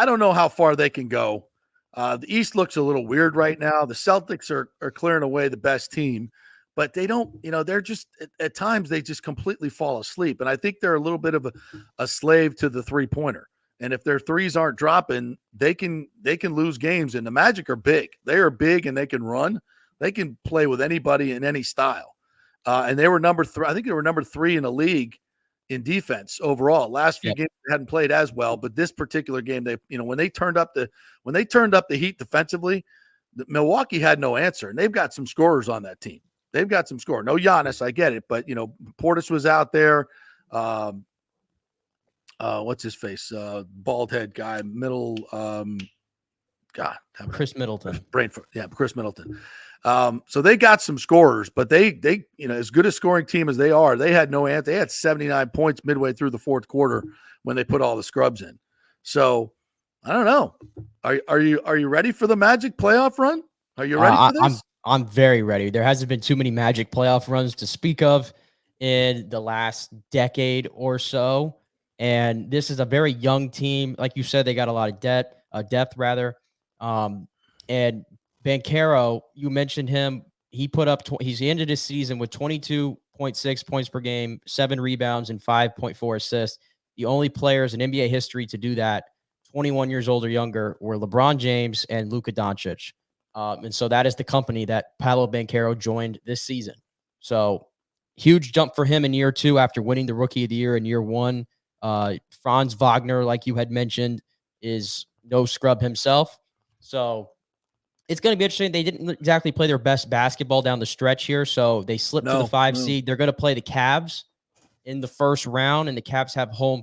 don't know how far they can go. The East looks a little weird right now. The Celtics are clearing away the best team, but they don't, they're just at times they just completely fall asleep. And I think they're a little bit of a slave to the 3-pointer. And if their threes aren't dropping, they can lose games. And the Magic are big. They are big and they can run. They can play with anybody in any style. And they were number 3. I think they were number 3 in the league in defense overall. Last few games they hadn't played as well, but this particular game, they, when they turned up the heat defensively, Milwaukee had no answer. And they've got some scorers on that team. They've got some score. No Giannis, I get it, but Portis was out there. What's his face? Bald head guy, Chris Middleton. Chris Middleton. So they got some scorers, but they as good a scoring team as they are, they had no answer. They had 79 points midway through the fourth quarter when they put all the scrubs in. So I don't know. Are you ready for the Magic playoff run? Are you ready for this? I'm very ready. There hasn't been too many Magic playoff runs to speak of in the last decade or so. And this is a very young team. Like you said, they got a lot of depth rather. And Banchero, you mentioned him. He put up, he's ended his season with 22.6 points per game, 7 rebounds, and 5.4 assists. The only players in NBA history to do that, 21 years old or younger, were LeBron James and Luka Doncic. And so that is the company that Paolo Banchero joined this season. So huge jump for him in year 2 after winning the Rookie of the Year in year 1. Franz Wagner, like you had mentioned, is no scrub himself. So it's going to be interesting. They didn't exactly play their best basketball down the stretch here, so they slipped to the 5 seed. They're going to play the Cavs in the first round, and the Cavs have home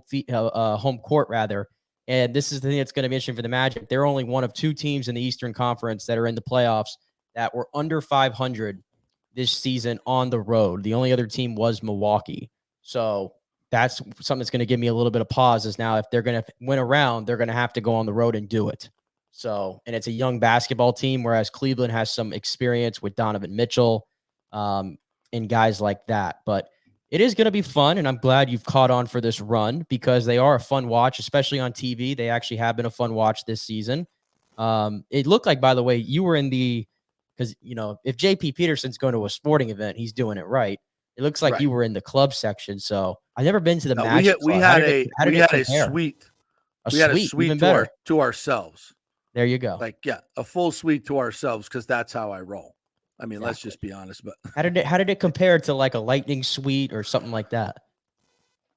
court rather. And this is the thing that's going to be interesting for the Magic. They're only one of 2 teams in the Eastern Conference that are in the playoffs that were under 500 this season on the road. The only other team was Milwaukee. So that's something that's going to give me a little bit of pause is now if they're going to win a round, they're going to have to go on the road and do it. So, and it's a young basketball team, whereas Cleveland has some experience with Donovan Mitchell and guys like that. But it is going to be fun, and I'm glad you've caught on for this run because they are a fun watch, especially on TV. They actually have been a fun watch this season. It looked like, by the way, you were in because, if JP Peterson's going to a sporting event, he's doing it right. It looks like you were in the club section. So I've never been to the Magic Club. We had a suite. We had a suite to ourselves. There you go. A full suite to ourselves because that's how I roll. I mean, let's just be honest. But how did it compare to like a Lightning suite or something like that?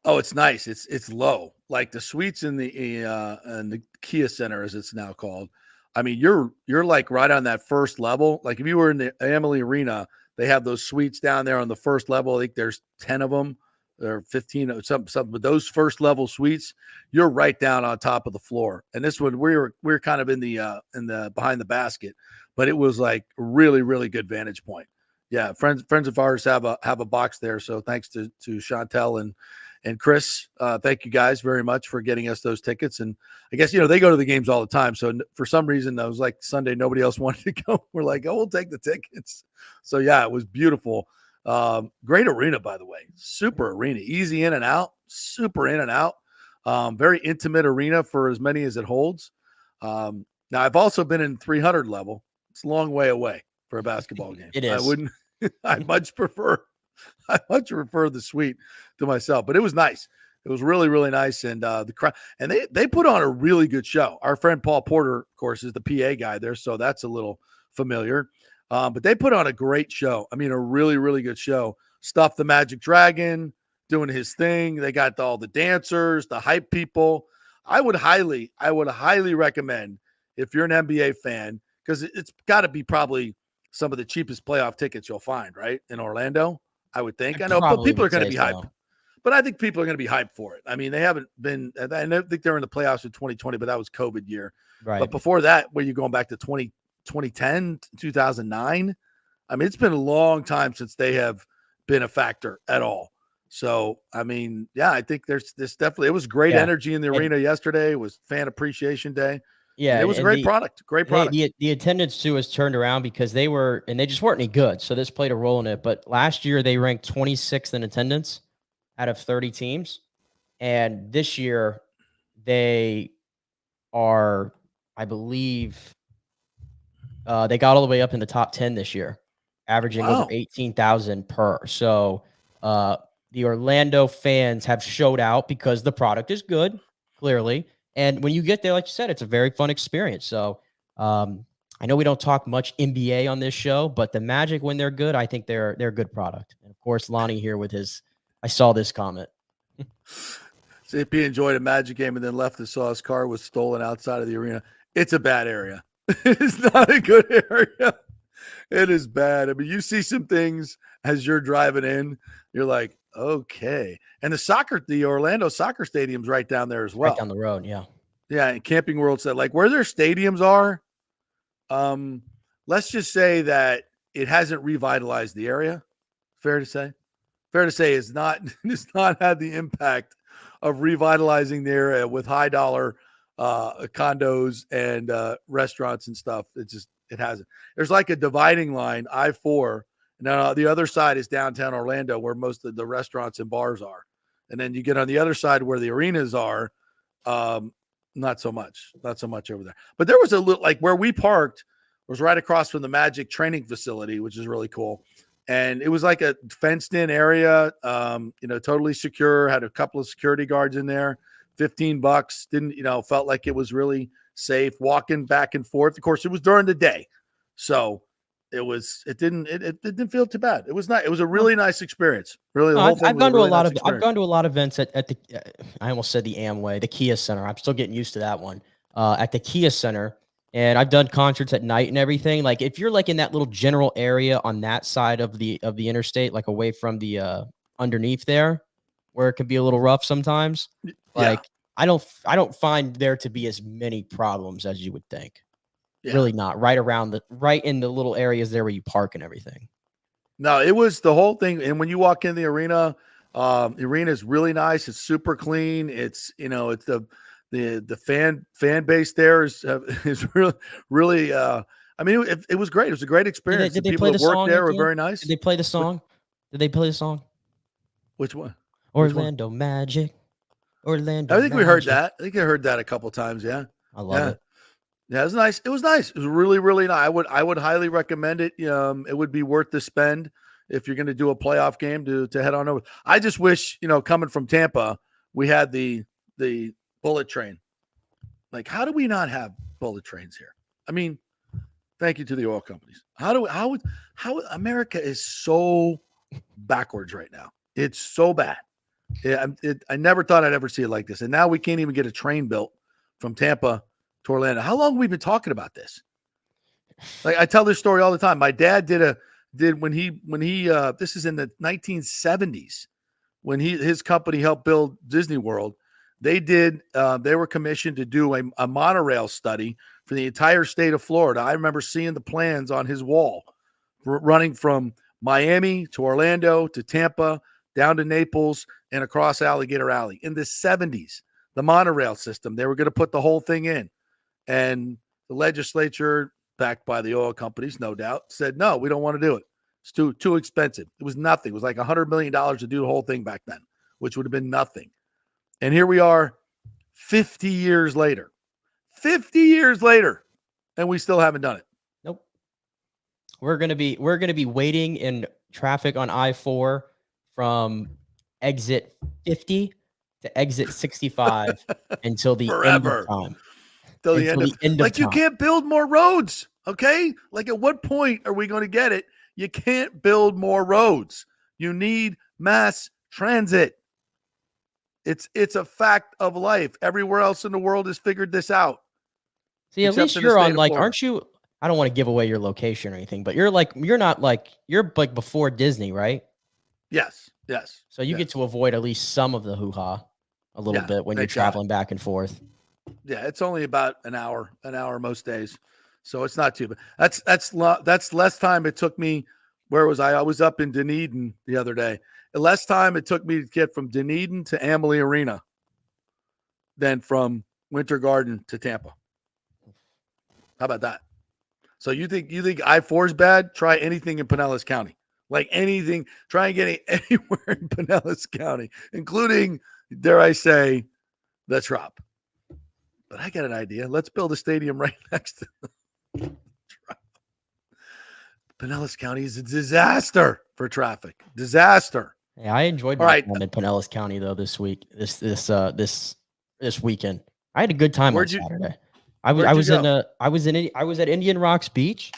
Oh, it's nice. It's low. Like the suites in the Kia Center, as it's now called. I mean, you're like right on that first level. Like if you were in the Amalie Arena, they have those suites down there on the first level. I think there's 10 of them. There are 15 or something. But those first level suites, you're right down on top of the floor. And this one, we were kind of in the behind the basket, but it was like really, really good vantage point. Yeah, friends of ours have a box there. So thanks to Chantel and Chris. Thank you guys very much for getting us those tickets. And I guess they go to the games all the time. So for some reason, it was like Sunday, nobody else wanted to go. We're like, oh, we'll take the tickets. So yeah, it was beautiful. Great arena, by the way. Super arena, easy in and out, super in and out. Very intimate arena for as many as it holds. Now I've also been in 300 level. It's a long way away for a basketball game. It is. I much prefer the suite to myself, but it was nice. It was really, really nice. And the crowd, and they put on a really good show. Our friend Paul Porter, of course, is the PA guy there. So that's a little familiar. But they put on a great show. I mean, a really, really good show. Stuff the Magic Dragon doing his thing. They got all the dancers, the hype people. I would highly recommend if you're an NBA fan, because it's got to be probably some of the cheapest playoff tickets you'll find, right? In Orlando, I would think. I know, but people are going to be hyped. But I think people are going to be hyped for it. I mean, they haven't been – I don't think they were in the playoffs in 2020, but that was COVID year. Right. But before that, where you're going back to 2010, 2009, I mean, it's been a long time since they have been a factor at all. So, I mean, yeah, I think there's definitely – it was great energy in the arena yesterday. It was Fan Appreciation Day. Yeah, and it was a great product. Great product. The attendance too has turned around because they just weren't any good. So this played a role in it. But last year they ranked 26th in attendance out of 30 teams. And this year they are, I believe, they got all the way up in the top 10 this year, averaging over 18,000 per. So the Orlando fans have showed out because the product is good, clearly. And when you get there, like you said, it's a very fun experience. So I know we don't talk much NBA on this show, but the Magic, when they're good, I think they're a good product. And of course, Lonnie here with I saw this comment. CP enjoyed a Magic game and then left and saw his car was stolen outside of the arena. It's a bad area. It's not a good area. It is bad. I mean, you see some things as you're driving in, you're like, okay. And the Orlando soccer stadium's right down there as well. Right down the road, yeah. Yeah, and Camping World said, like, where their stadiums are, let's just say that it hasn't revitalized the area. Fair to say? Fair to say it's not had the impact of revitalizing the area with high dollar condos and restaurants and stuff. It hasn't. There's like a dividing line, I-4. Now the other side is downtown Orlando, where most of the restaurants and bars are, and then you get on the other side where the arenas are. Not so much over there. But there was a little, like where we parked was right across from the Magic training facility, which is really cool. And it was like a fenced in area, totally secure, had a couple of security guards in there, $15, didn't, felt like it was really safe walking back and forth. Of course, it was during the day. So it didn't feel too bad. It was nice. It was a really nice experience. Really, the whole thing. I've gone to a lot of events at the, I almost said the Amway, the Kia Center. I'm still getting used to that one. At the Kia Center, and I've done concerts at night and everything. Like if you're like in that little general area on that side of the interstate, like away from the underneath there, where it can be a little rough sometimes. Like I don't find there to be as many problems as you would think. Yeah. Really not right in the little areas there where you park and everything. No, it was the whole thing. And when you walk in the arena is really nice. It's super clean. It's, it's the fan base there is really, I mean, it was great. It was a great experience. Did they people play the that worked song there again? were very nice. Did they play the song? Which one? Orlando Magic. Orlando. I think we heard that. I think I heard that a couple times. Yeah. I love it. Yeah, it was nice. It was nice. It was really, really nice. I would highly recommend it. It would be worth the spend if you're going to do a playoff game to head on over. I just wish, coming from Tampa, we had the bullet train. Like, how do we not have bullet trains here? I mean, thank you to the oil companies. How America is so backwards right now. It's so bad. I never thought I'd ever see it like this. And now we can't even get a train built from Tampa to Orlando. How long have we been talking about this? Like I tell this story all the time. My dad did when he this is in the 1970s when his company helped build Disney World. They were commissioned to do a monorail study for the entire state of Florida. I remember seeing the plans on his wall running from Miami to Orlando to Tampa down to Naples and across Alligator Alley in the 70s. The monorail system, they were going to put the whole thing in. And the legislature, backed by the oil companies, no doubt, said, no, we don't want to do it. It's too expensive. It was nothing. It was like $100 million to do the whole thing back then, which would have been nothing. And here we are 50 years later. 50 years later, and we still haven't done it. Nope. We're gonna be waiting in traffic on I-4 from exit 50 to exit 65 until the end of time. Till the end of time. You can't build more roads, okay? Like at what point are we going to get it? You can't build more roads. You need mass transit. It's a fact of life. Everywhere else in the world has figured this out. See, at least you're on like, aren't you? I don't want to give away your location or anything, but you're like before Disney, right? Yes. So you get to avoid at least some of the hoo-ha a little bit when you're traveling back and forth. Yeah, it's only about an hour most days, so it's not too bad. That's less time it took me. Where was I? I was up in Dunedin the other day. Less time it took me to get from Dunedin to Amalie Arena than from Winter Garden to Tampa. How about that? So you think I-4 is bad? Try anything in Pinellas County. Like anything, try and get anywhere in Pinellas County, including, dare I say, the Trop. But I got an idea. Let's build a stadium right next to the Trop. Pinellas County is a disaster for traffic. Disaster. Yeah, I enjoyed my time in Pinellas County though this week. This weekend, I had a good time on Saturday. I was at Indian Rocks Beach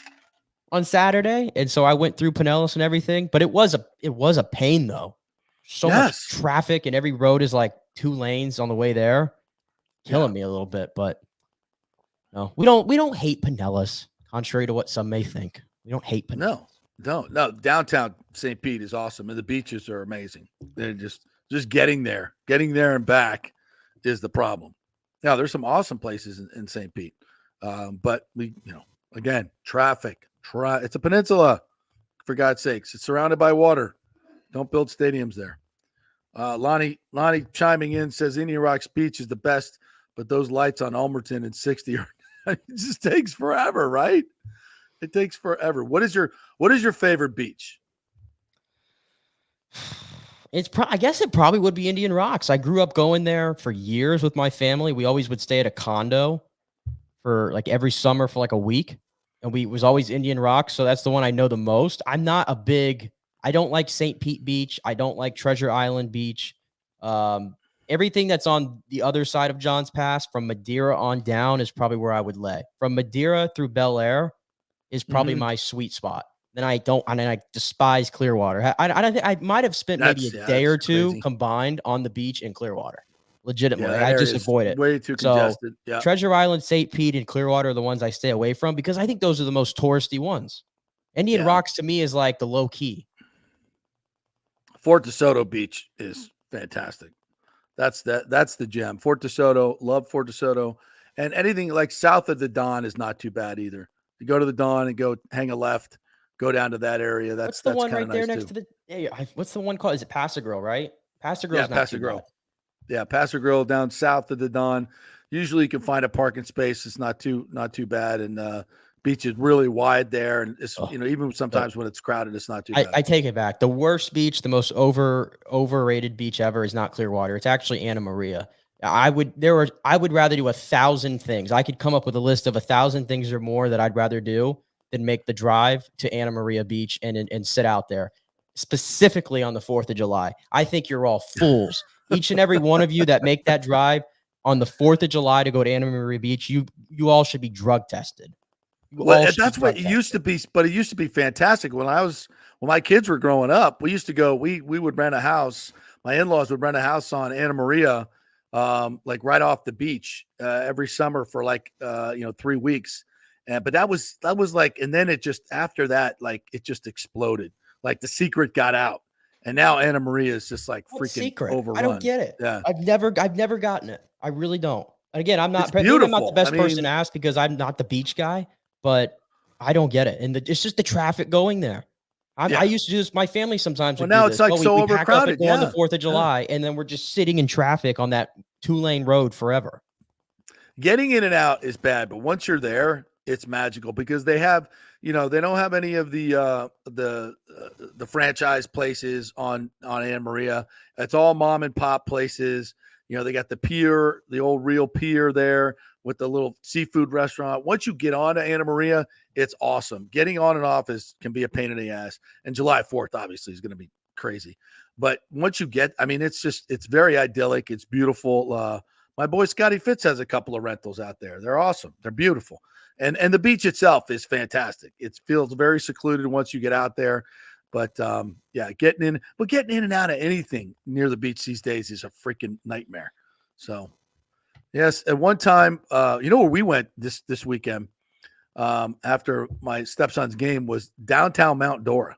on Saturday, and so I went through Pinellas and everything. But it was a pain though. So much traffic, and every road is like 2 lanes on the way there, killing me a little bit. But no, we don't hate Pinellas, contrary to what some may think. We don't hate Pinellas. No. Downtown St. Pete is awesome, and the beaches are amazing. They're just getting there and back is the problem. Now, there's some awesome places in St. Pete, but we, again, traffic. It's a peninsula, for God's sakes. It's surrounded by water. Don't build stadiums there. Lonnie chiming in says Indian Rocks Beach is the best, but those lights on Ulmerton and 60 it just takes forever, right? It takes forever. What is your favorite beach? I guess it probably would be Indian Rocks. I grew up going there for years with my family. We always would stay at a condo for like every summer for like a week. And it was always Indian Rocks. So that's the one I know the most. I don't like St. Pete Beach. I don't like Treasure Island Beach. Everything that's on the other side of Johns Pass from Madeira on down is probably where I would lay. From Madeira through Bel Air is probably my sweet spot. Then I despise Clearwater. I might have spent maybe a day or two combined on the beach in Clearwater. Legitimately, I just avoid it. Way too congested. So, Treasure Island, St. Pete, and Clearwater are the ones I stay away from because I think those are the most touristy ones. Indian Rocks to me is like the low key. Fort DeSoto Beach is fantastic. That's the gem. Fort DeSoto, love Fort DeSoto, and anything like south of the Don is not too bad either. You go to the Don and go hang a left. Go down to that area. That's the one right there next to the. What's the one called? Is it Paso Grill? Right, Paso Grill. Paso Grill. Yeah, Paso Grill down south of the Don. Usually, you can find a parking space. It's not too bad, and beach is really wide there. And it's even sometimes when it's crowded, it's not too bad. I take it back. The worst beach, the most overrated beach ever, is not Clearwater. It's actually Anna Maria. I would rather do 1,000 things. I could come up with a list of 1,000 things or more that I'd rather do than make the drive to Anna Maria Beach and sit out there, specifically on the 4th of July. I think you're all fools. Each and every one of you that make that drive on the 4th of July to go to Anna Maria Beach, you all should be drug tested. Well, that's what it used to be, but it used to be fantastic. When my kids were growing up, we used to go, we would rent a house. My in-laws would rent a house on Anna Maria, like right off the beach, every summer for 3 weeks. But that was like, and then it just, after that, like it just exploded. Like the secret got out. And now Anna Maria is just like freaking overrun. I don't get it. Yeah. I've never gotten it. I really don't. And again, I'm not the best person to ask because I'm not the beach guy, but I don't get it. And it's just the traffic going there. I used to do this. My family sometimes would now do it's this. like so we pack up and overcrowded. go on the 4th of July, and then we're just sitting in traffic on that 2-lane road forever. Getting in and out is bad, but once you're there, it's magical because they have, they don't have any of the franchise places on Anna Maria. It's all mom and pop places. They got the pier, the old real pier there with the little seafood restaurant. Once you get on to Anna Maria, it's awesome. Getting on and off can be a pain in the ass. And July 4th, obviously, is going to be crazy. But once you get, it's very idyllic. It's beautiful. My boy Scotty Fitz has a couple of rentals out there. They're awesome. They're beautiful. And the beach itself is fantastic. It feels very secluded once you get out there. But getting in and out of anything near the beach these days is a freaking nightmare. So, yes, at one time, where we went this weekend after my stepson's game was downtown Mount Dora.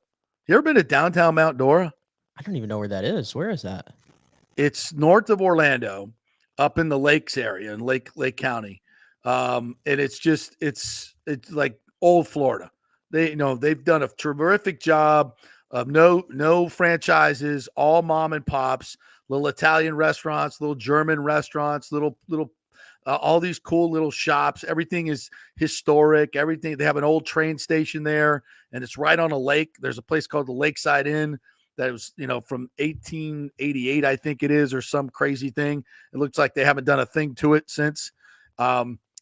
You ever been to downtown Mount Dora? I don't even know where that is. Where is that? It's north of Orlando, up in the lakes area in Lake County. And it's like old Florida. They've done a terrific job of no franchises, all mom and pops, little Italian restaurants, little German restaurants, little all these cool little shops. Everything is historic. Everything. They have an old train station there, and it's right on a lake. There's a place called the Lakeside Inn that was, from 1888, I think it is, or some crazy thing. It looks like they haven't done a thing to it since.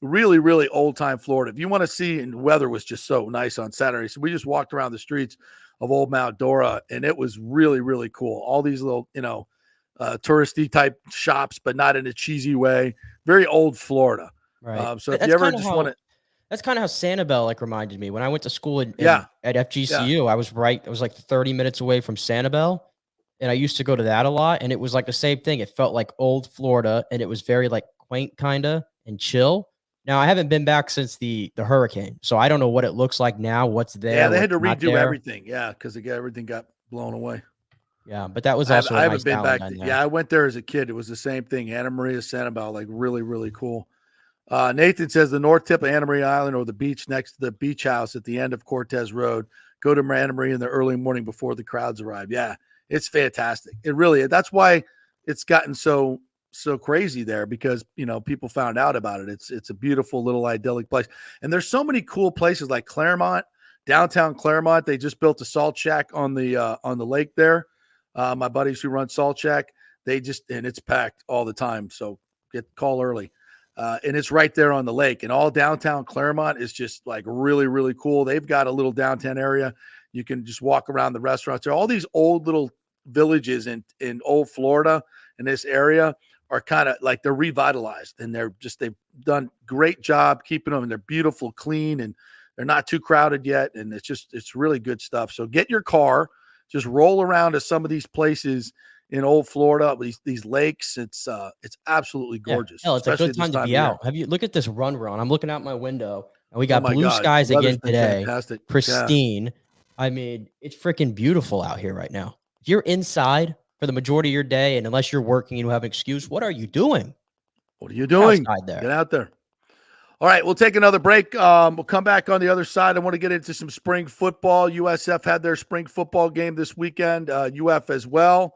Really, really old time Florida. If you want to see, and the weather was just so nice on Saturday. So we just walked around the streets of Old Mount Dora, and it was really, really cool. All these little, touristy type shops, but not in a cheesy way. Very old Florida. Right. So if you ever just want to, that's kind of how Sanibel reminded me when I went to school at FGCU. Yeah. I was like 30 minutes away from Sanibel, and I used to go to that a lot. And it was like the same thing. It felt like old Florida, and it was very like quaint kind of and chill. Now I haven't been back since the hurricane, so I don't know what it looks like now. What's there? Yeah, they had to what's redo everything. Yeah, because everything got blown away. Yeah, but that was also I haven't been back. Yeah, I went there as a kid. It was the same thing. Anna Maria, Sanibel, like really, really cool. Nathan says the north tip of Anna Maria Island or the beach next to the beach house at the end of Cortez Road. Go to Anna Maria in the early morning before the crowds arrive. Yeah, it's fantastic. It really is. That's why it's gotten so crazy there, because people found out about it. It's a beautiful little idyllic place, and there's so many cool places like Claremont, downtown Claremont. They just built a salt shack on the lake there. My buddies who run Salt Shack, and it's packed all the time. So call early. And it's right there on the lake, and all downtown Claremont is just like really, really cool. They've got a little downtown area. You can just walk around the restaurants. There are all these old little villages in old Florida in this area are kind of like they're revitalized, and they've done great job keeping them, and they're beautiful, clean, and they're not too crowded yet. And it's really good stuff. So get your car, just roll around to some of these places in old Florida, these lakes. It's absolutely gorgeous. Yeah, it's a good time to be out. Look at this run we're on. I'm looking out my window, and we got blue skies again today. Fantastic. Pristine. Yeah. I mean, it's freaking beautiful out here right now. If you're inside for the majority of your day, and unless you're working and you have an excuse, what are you doing? What are you doing? There. Get out there. All right, we'll take another break. We'll come back on the other side. I want to get into some spring football. USF had their spring football game this weekend. UF as well.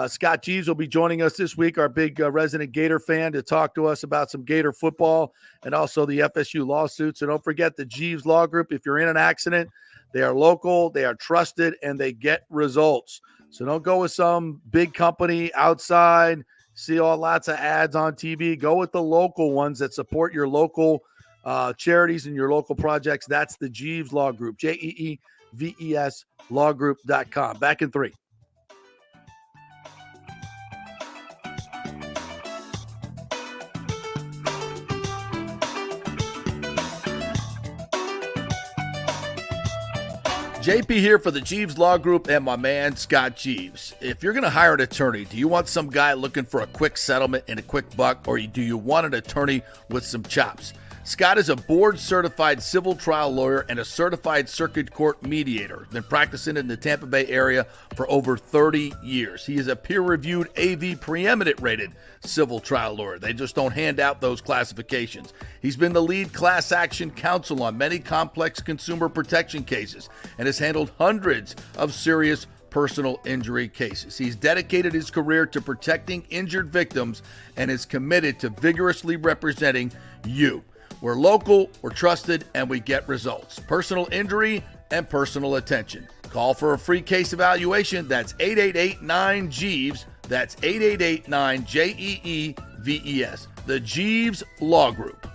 Scott Jeeves will be joining us this week, our big resident Gator fan, to talk to us about some Gator football and also the FSU lawsuits. So don't forget the Jeeves Law Group. If you're in an accident, they are local, they are trusted, and they get results. So don't go with some big company outside, see lots of ads on TV. Go with the local ones that support your local charities and your local projects. That's the Jeeves Law Group, JEEVES lawgroup.com. Back in 3. JP here for the Jeeves Law Group and my man, Scott Jeeves. If you're going to hire an attorney, do you want some guy looking for a quick settlement and a quick buck, or do you want an attorney with some chops? Scott is a board-certified civil trial lawyer and a certified circuit court mediator. Been practicing in the Tampa Bay area for over 30 years. He is a peer-reviewed AV preeminent-rated civil trial lawyer. They just don't hand out those classifications. He's been the lead class action counsel on many complex consumer protection cases and has handled hundreds of serious personal injury cases. He's dedicated his career to protecting injured victims and is committed to vigorously representing you. We're local, we're trusted, and we get results. Personal injury and personal attention. Call for a free case evaluation. That's 888-9-JEEVES. That's 888-9-JEEVES. The Jeeves Law Group.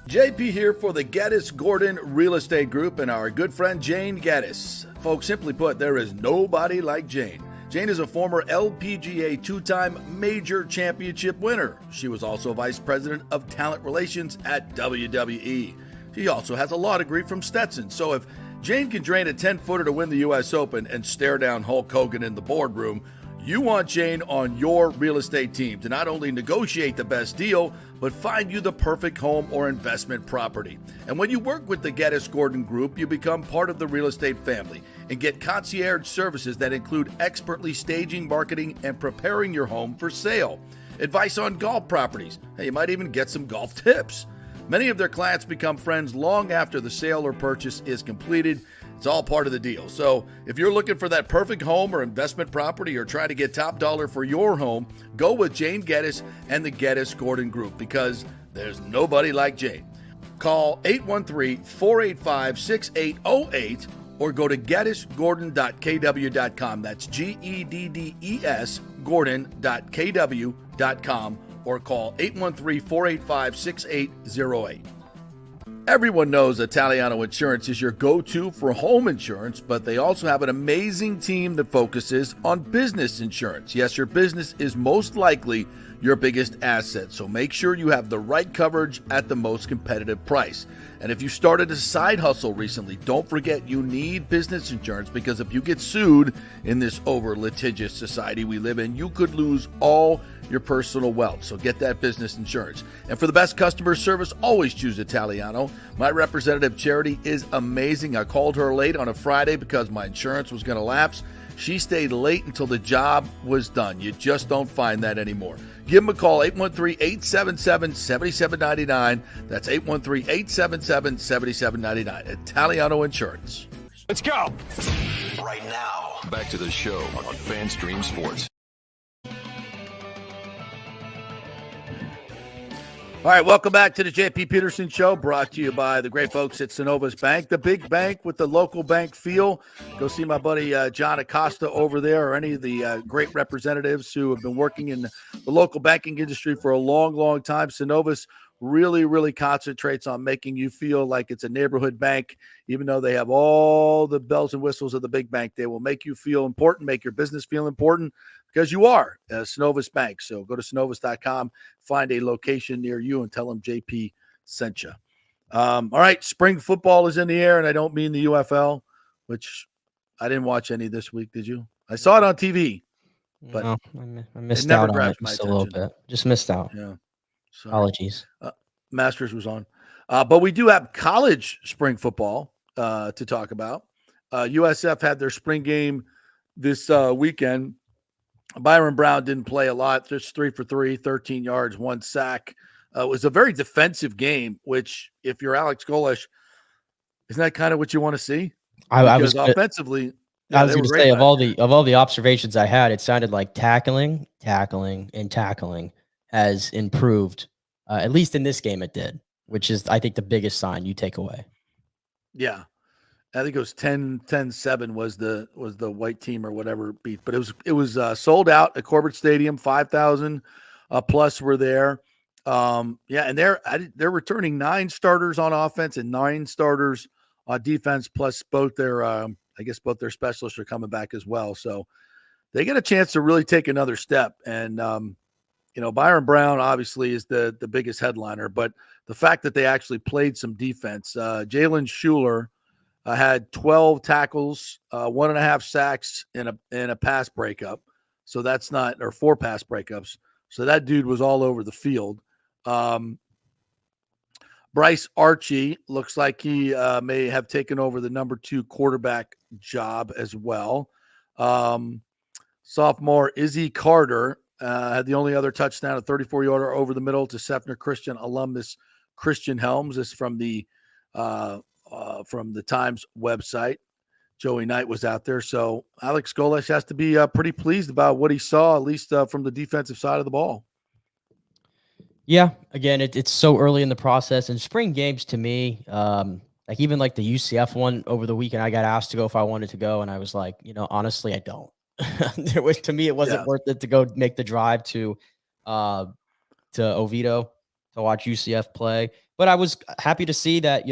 JP here for the Geddes Gordon Real Estate Group and our good friend Jane Geddes. Folks, simply put, there is nobody like Jane. Jane is a former LPGA two-time major championship winner. She was also vice president of talent relations at WWE. She also has a law degree from Stetson. So if Jane can drain a 10-footer to win the U.S. Open and stare down Hulk Hogan in the boardroom, you want Jane on your real estate team to not only negotiate the best deal, but find you the perfect home or investment property. And when you work with the Geddes Gordon Group, you become part of the real estate family and get concierge services that include expertly staging, marketing, and preparing your home for sale. Advice on golf properties. Hey, you might even get some golf tips. Many of their clients become friends long after the sale or purchase is completed. It's all part of the deal. So if you're looking for that perfect home or investment property or trying to get top dollar for your home, go with Jane Geddes and the Geddes Gordon Group, because There's nobody like Jay. Call 813-485-6808 or go to geddesgordon.kw.com. That's GEDDES Gordon.kw.com or call 813-485-6808. Everyone knows Italiano Insurance is your go-to for home insurance, but they also have an amazing team that focuses on business insurance. Yes, your business is most likely your biggest asset, so make sure you have the right coverage at the most competitive price. And if you started a side hustle recently, don't forget you need business insurance, because if you get sued in this over-litigious society we live in, you could lose all your personal wealth. So get that business insurance. And for the best customer service, always choose Italiano. My representative, Charity, is amazing. I called her late on a Friday because my insurance was going to lapse. She stayed late until the job was done. You just don't find that anymore. Give them a call, 813-877-7799. That's 813-877-7799. Italiano Insurance. Let's go. Right now, back to the show on FanStream Sports. All right, welcome back to the JP Peterson Show, brought to you by the great folks at Synovus Bank, the big bank with the local bank feel. Go see my buddy John Acosta over there, or any of the great representatives who have been working in the local banking industry for a long, long time. Synovus really, really concentrates on making you feel like it's a neighborhood bank. Even though they have all the bells and whistles of the big bank, they will make you feel important, make your business feel important, because you are Synovus Bank. So go to synovus.com, find a location near you, and tell them JP sent you. All right, spring football is in the air, and I don't mean the UFL, which I didn't watch any this week. Did you? I saw it on TV, but no, I missed out on it just a little bit. Just missed out. Yeah. Sorry. Apologies. Masters was on. But we do have college spring football to talk about. USF had their spring game this weekend. Byron Brown didn't play a lot, just 3 for 3, 13 yards, 1 sack. It was a very defensive game, which, if you're Alex Golesh, isn't that kind of what you want to see? I was offensively. I was going to say, of all the observations I had, it sounded like tackling has improved. At least in this game, it did, which is, I think, the biggest sign you take away. Yeah. I think it was 10-7 was the white team or whatever beat, but it was sold out at Corbett Stadium. 5,000 plus were there. And they're returning 9 starters on offense and 9 starters on defense, plus both their specialists are coming back as well. So they get a chance to really take another step. And Byron Brown obviously is the biggest headliner, but the fact that they actually played some defense, Jalen Schuler had 12 tackles, 1.5 sacks in a pass breakup. So that's not, or 4 pass breakups. So that dude was all over the field. Bryce Archie looks like he may have taken over the number 2 quarterback job as well. Sophomore Izzy Carter had the only other touchdown, a 34-yarder over the middle to Sefner Christian alumnus Christian Helms. This is from the Times website. Joey Knight was out there. So Alex Golesh has to be pretty pleased about what he saw, at least from the defensive side of the ball. Yeah, again, it's so early in the process. And spring games to me, even like the UCF one over the weekend, I got asked to go if I wanted to go. And I was like, honestly, I don't. To me, it wasn't worth it to go make the drive to Oviedo to watch UCF play. But I was happy to see that,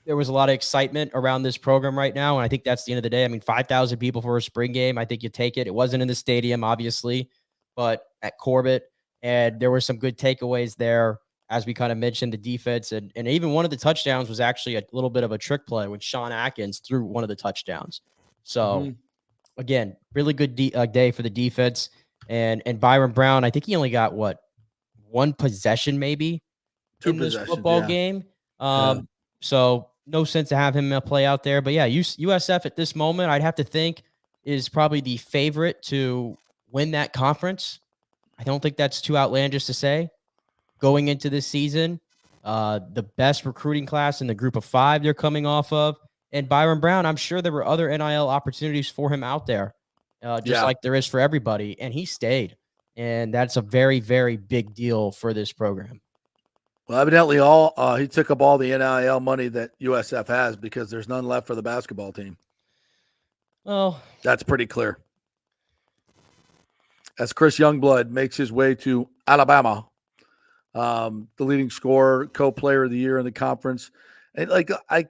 there was a lot of excitement around this program right now. And I think that's the end of the day. I mean, 5,000 people for a spring game. I think you take it. It wasn't in the stadium, obviously, but at Corbett. And there were some good takeaways there, as we kind of mentioned, the defense. And even one of the touchdowns was actually a little bit of a trick play when Sean Atkins threw one of the touchdowns. So, again, really good day for the defense. And Byron Brown, I think he only got, 1 possession maybe in this football game. So no sense to have him play out there. But, yeah, USF at this moment, I'd have to think, is probably the favorite to win that conference. I don't think that's too outlandish to say. Going into this season, the best recruiting class in the group of 5 they're coming off of. And Byron Brown, I'm sure there were other NIL opportunities for him out there, like there is for everybody. And he stayed. And that's a very, very big deal for this program. Well, evidently, he took up all the NIL money that USF has because there's none left for the basketball team. Well, that's pretty clear. As Chris Youngblood makes his way to Alabama, the leading scorer, co-player of the year in the conference. And I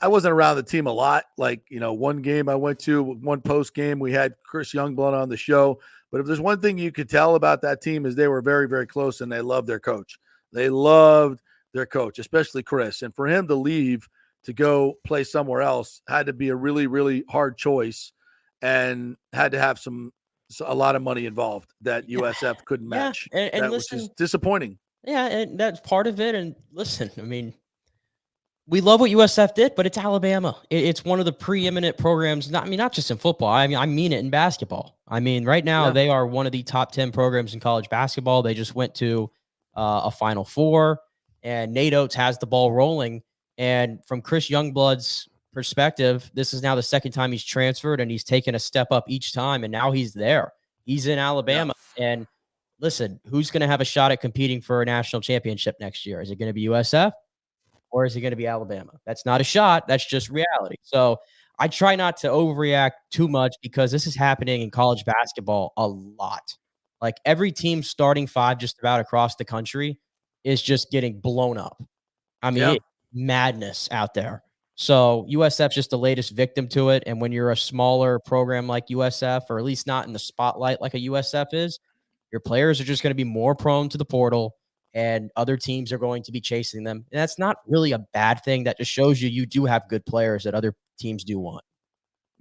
wasn't around the team a lot. One game I went to, one post game, we had Chris Youngblood on the show. But if there's one thing you could tell about that team is they were very, very close and they loved their coach. They loved their coach, especially Chris. And for him to leave to go play somewhere else had to be a really, really hard choice and had to have a lot of money involved that USF couldn't match. And that listen, was just disappointing. Yeah, and that's part of it. And listen, I mean, we love what USF did, but it's Alabama. It's one of the preeminent programs. Not just in football. I mean it in basketball. I mean, right now they are one of the top 10 programs in college basketball. They just went to a Final Four, and Nate Oates has the ball rolling. And from Chris Youngblood's perspective, this is now the second time he's transferred, and he's taken a step up each time. And now he's there. He's in Alabama, and listen, who's going to have a shot at competing for a national championship next year? Is it going to be USF or is it going to be Alabama? That's not a shot. That's just reality. So I try not to overreact too much because this is happening in college basketball a lot. Like every team starting five just about across the country is just getting blown up. I mean, madness out there. So USF's just the latest victim to it. And when you're a smaller program like USF, or at least not in the spotlight like a USF is, your players are just going to be more prone to the portal, and other teams are going to be chasing them. And that's not really a bad thing. That just shows you do have good players that other teams do want.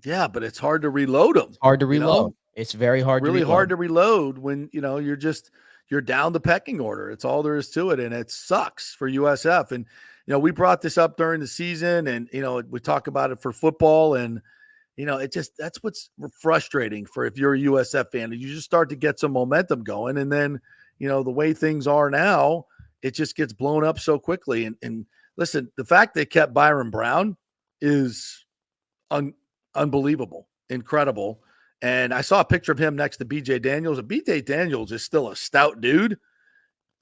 Yeah, but it's hard to reload them. It's hard to reload. It's very hard to reload. Really hard to reload when, you're down the pecking order. It's all there is to it, and it sucks for USF. And, we brought this up during the season, and, we talk about it for football, and, that's what's frustrating for if you're a USF fan. You just start to get some momentum going, and then, the way things are now, it just gets blown up so quickly. And listen, the fact they kept Byron Brown is unbelievable, incredible. And I saw a picture of him next to BJ Daniels. And BJ Daniels is still a stout dude.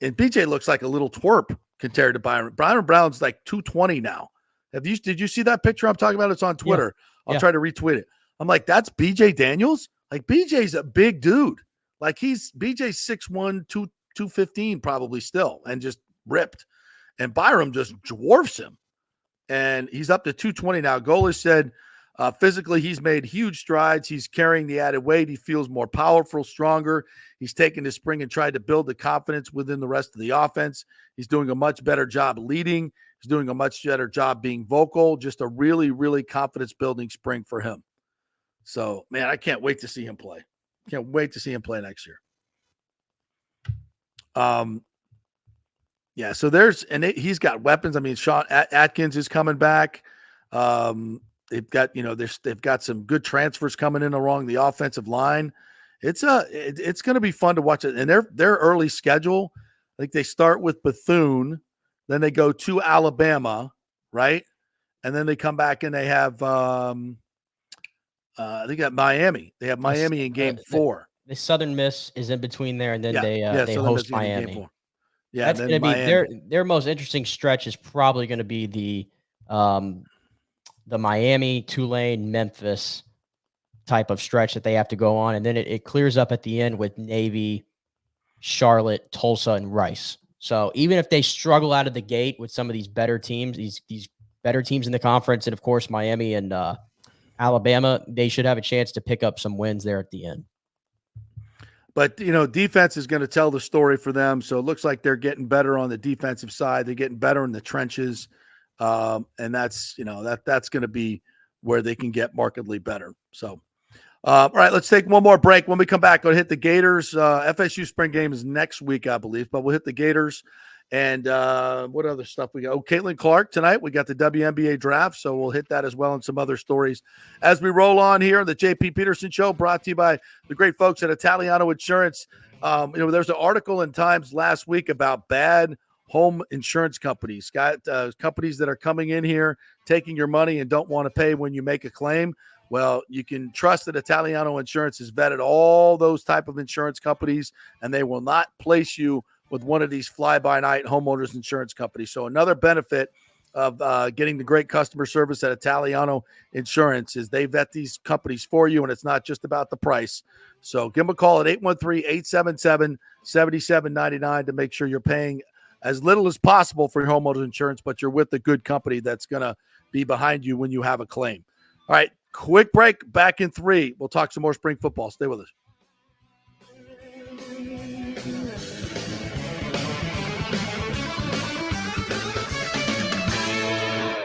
And BJ looks like a little twerp compared to Byron. Byron Brown's like 220 now. Did you see that picture I'm talking about? It's on Twitter. I'll try to retweet it. I'm like, that's BJ Daniels? Like, BJ's a big dude. Like, BJ's 6'1", 215 probably still, and just ripped. And Byram just dwarfs him. And he's up to 220 now. Golish said physically he's made huge strides. He's carrying the added weight. He feels more powerful, stronger. He's taken his spring and tried to build the confidence within the rest of the offense. He's doing a much better job leading. He's doing a much better job being vocal. Just a really, really confidence-building spring for him. So, man, I can't wait to see him play. Can't wait to see him play next year. So he's got weapons. I mean, Sean Atkins is coming back. They've got, they've got some good transfers coming in along the offensive line. It's going to be fun to watch it. And their early schedule, I think they start with Bethune, then they go to Alabama, right? And then they come back and they have they got Miami. They have Miami in game 4. The Southern Miss is in between there, and then they host Miami. Yeah, that's going to be their most interesting stretch is probably going to be the Miami, Tulane, Memphis type of stretch that they have to go on, and then it clears up at the end with Navy, Charlotte, Tulsa, and Rice. So even if they struggle out of the gate with some of these better teams, these better teams in the conference, and of course Miami and Alabama, they should have a chance to pick up some wins there at the end. But, defense is going to tell the story for them. So it looks like they're getting better on the defensive side. They're getting better in the trenches. And that's, that's going to be where they can get markedly better. So, all right, let's take one more break. When we come back, we'll hit the Gators. FSU spring game is next week, I believe, but we'll hit the Gators. And what other stuff we got? Oh, Caitlin Clark tonight. We got the WNBA draft, so we'll hit that as well and some other stories as we roll on here on the JP Peterson Show, brought to you by the great folks at Italiano Insurance. There's an article in Times last week about bad home insurance companies. Got companies that are coming in here, taking your money and don't want to pay when you make a claim. Well, you can trust that Italiano Insurance has vetted all those type of insurance companies, and they will not place you with one of these fly-by-night homeowners insurance companies. So another benefit of getting the great customer service at Italiano Insurance is they vet these companies for you, and it's not just about the price. So give them a call at 813-877-7799 to make sure you're paying as little as possible for your homeowners insurance, but you're with a good company that's going to be behind you when you have a claim. All right, quick break. Back in 3. We'll talk some more spring football. Stay with us.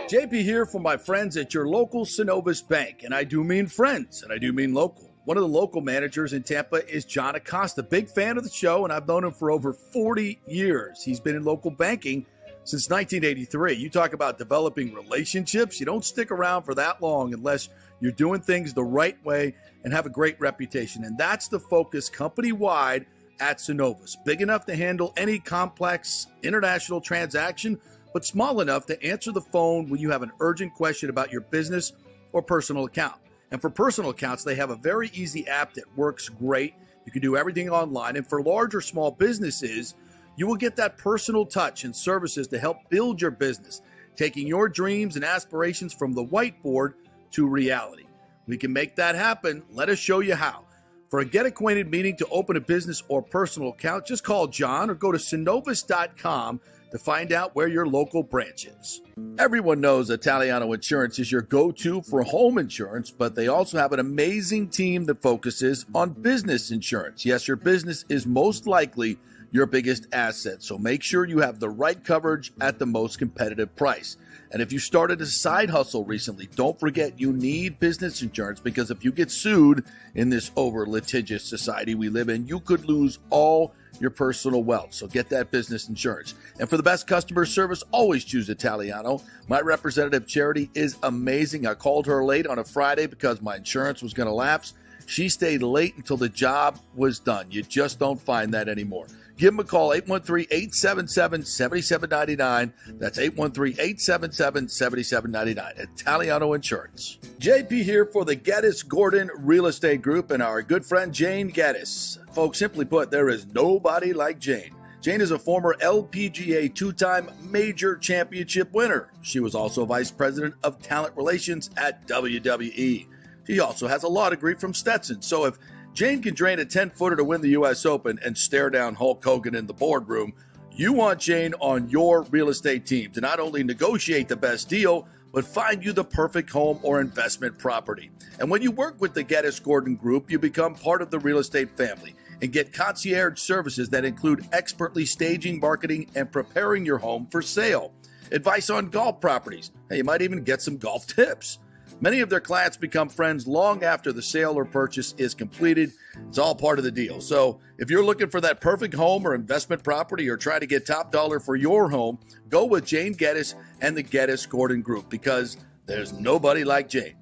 JP here for my friends at your local Synovus Bank, and I do mean friends, and I do mean local. One of the local managers in Tampa is John Acosta, big fan of the show, and I've known him for over 40 years. He's been in local banking since 1983. You talk about developing relationships. You don't stick around for that long unless you're doing things the right way and have a great reputation, and that's the focus company-wide at Synovus. Big enough to handle any complex international transaction, but small enough to answer the phone when you have an urgent question about your business or personal account. And for personal accounts, they have a very easy app that works great. You can do everything online. And for large or small businesses, you will get that personal touch and services to help build your business, taking your dreams and aspirations from the whiteboard to reality. We can make that happen. Let us show you how. For a get-acquainted meeting to open a business or personal account, just call John or go to synovus.com to find out where your local branch is. Everyone knows Italiano Insurance is your go-to for home insurance, but they also have an amazing team that focuses on business insurance. Yes, your business is most likely your biggest asset, so make sure you have the right coverage at the most competitive price. And if you started a side hustle recently, don't forget you need business insurance, because if you get sued in this over-litigious society we live in, you could lose all your personal wealth. So get that business insurance. And for the best customer service, always choose Italiano. My representative, Charity, is amazing. I called her late on a Friday because my insurance was going to lapse. She stayed late until the job was done. You just don't find that anymore. Give them a call, 813-877-7799. That's 813-877-7799. Italiano Insurance. JP here for the Geddes Gordon Real Estate Group and our good friend Jane Geddes. Folks, simply put, there is nobody like Jane. Jane is a former LPGA two-time major championship winner. She was also vice president of talent relations at WWE. She also has a law degree from Stetson. So if Jane can drain a 10-footer to win the U.S. Open and stare down Hulk Hogan in the boardroom, you want Jane on your real estate team to not only negotiate the best deal, but find you the perfect home or investment property. And when you work with the Geddes Gordon Group, you become part of the real estate family and get concierge services that include expertly staging, marketing, and preparing your home for sale. Advice on golf properties. Hey, you might even get some golf tips. Many of their clients become friends long after the sale or purchase is completed. It's all part of the deal. So if you're looking for that perfect home or investment property or try to get top dollar for your home, go with Jane Geddes and the Geddes Gordon Group, because there's nobody like Jane.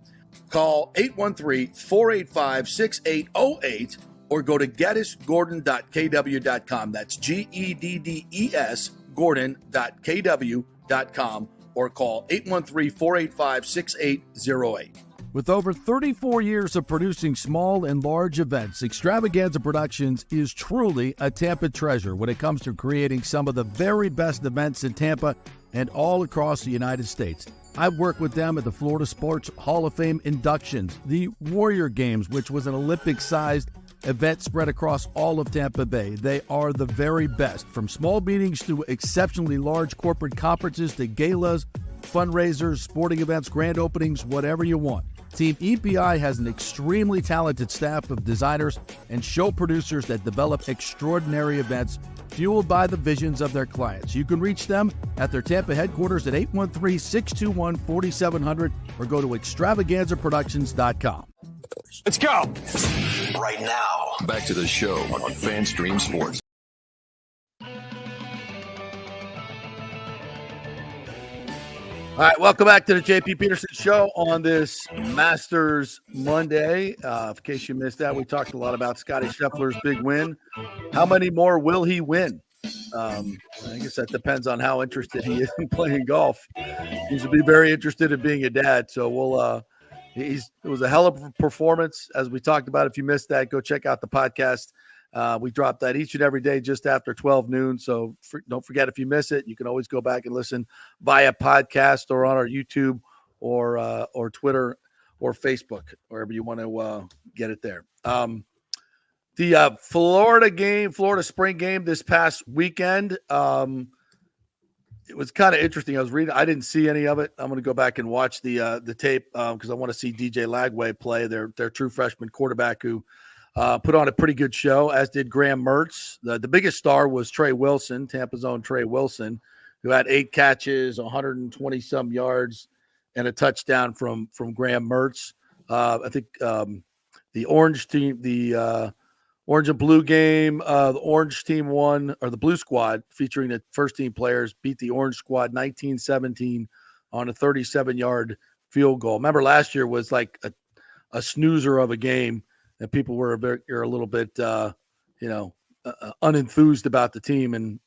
Call 813-485-6808 or go to geddesgordon.kw.com. That's GEDDES Gordon.kw.com. or call 813-485-6808. With over 34 years of producing small and large events, Extravaganza Productions is truly a Tampa treasure when it comes to creating some of the very best events in Tampa and all across the United States. I've worked with them at the Florida Sports Hall of Fame inductions, the Warrior Games, which was an Olympic-sized event spread across all of Tampa Bay. They are the very best, from small meetings to exceptionally large corporate conferences to galas, fundraisers, sporting events, grand openings, whatever you want. Team EPI has an extremely talented staff of designers and show producers that develop extraordinary events fueled by the visions of their clients. You can reach them at their Tampa headquarters at 813-621-4700 or go to extravaganzaproductions.com. Let's go. Right now, back to the show on FanStream Sports. All right, welcome back to the JP Peterson Show on this Masters Monday. In case you missed that, we talked a lot about Scotty Scheffler's big win. How many more will he win? I guess that depends on how interested he is in playing golf. He should be very interested in being a dad. So we'll. It was a hell of a performance, as we talked about. If you missed that, go check out the podcast We drop that each and every day just after 12 noon. So don't forget, if you miss it, you can always go back and listen via podcast or on our YouTube or Twitter or Facebook, wherever you want to get it there. The Florida spring game this past weekend, it was kind of interesting. I was reading. I didn't see any of it. I'm going to go back and watch the tape because I want to see DJ Lagway play, their true freshman quarterback who put on a pretty good show, as did Graham Mertz. The biggest star was Trey Wilson, Tampa's own Trey Wilson, who had 8 catches, 120-some yards, and a touchdown from Graham Mertz. I think the Orange team, the Orange and Blue game, the Orange team won, or the Blue squad featuring the first team players beat the Orange squad 19-17 on a 37-yard field goal. Remember, last year was like a snoozer of a game, and people were a little bit, unenthused about the team and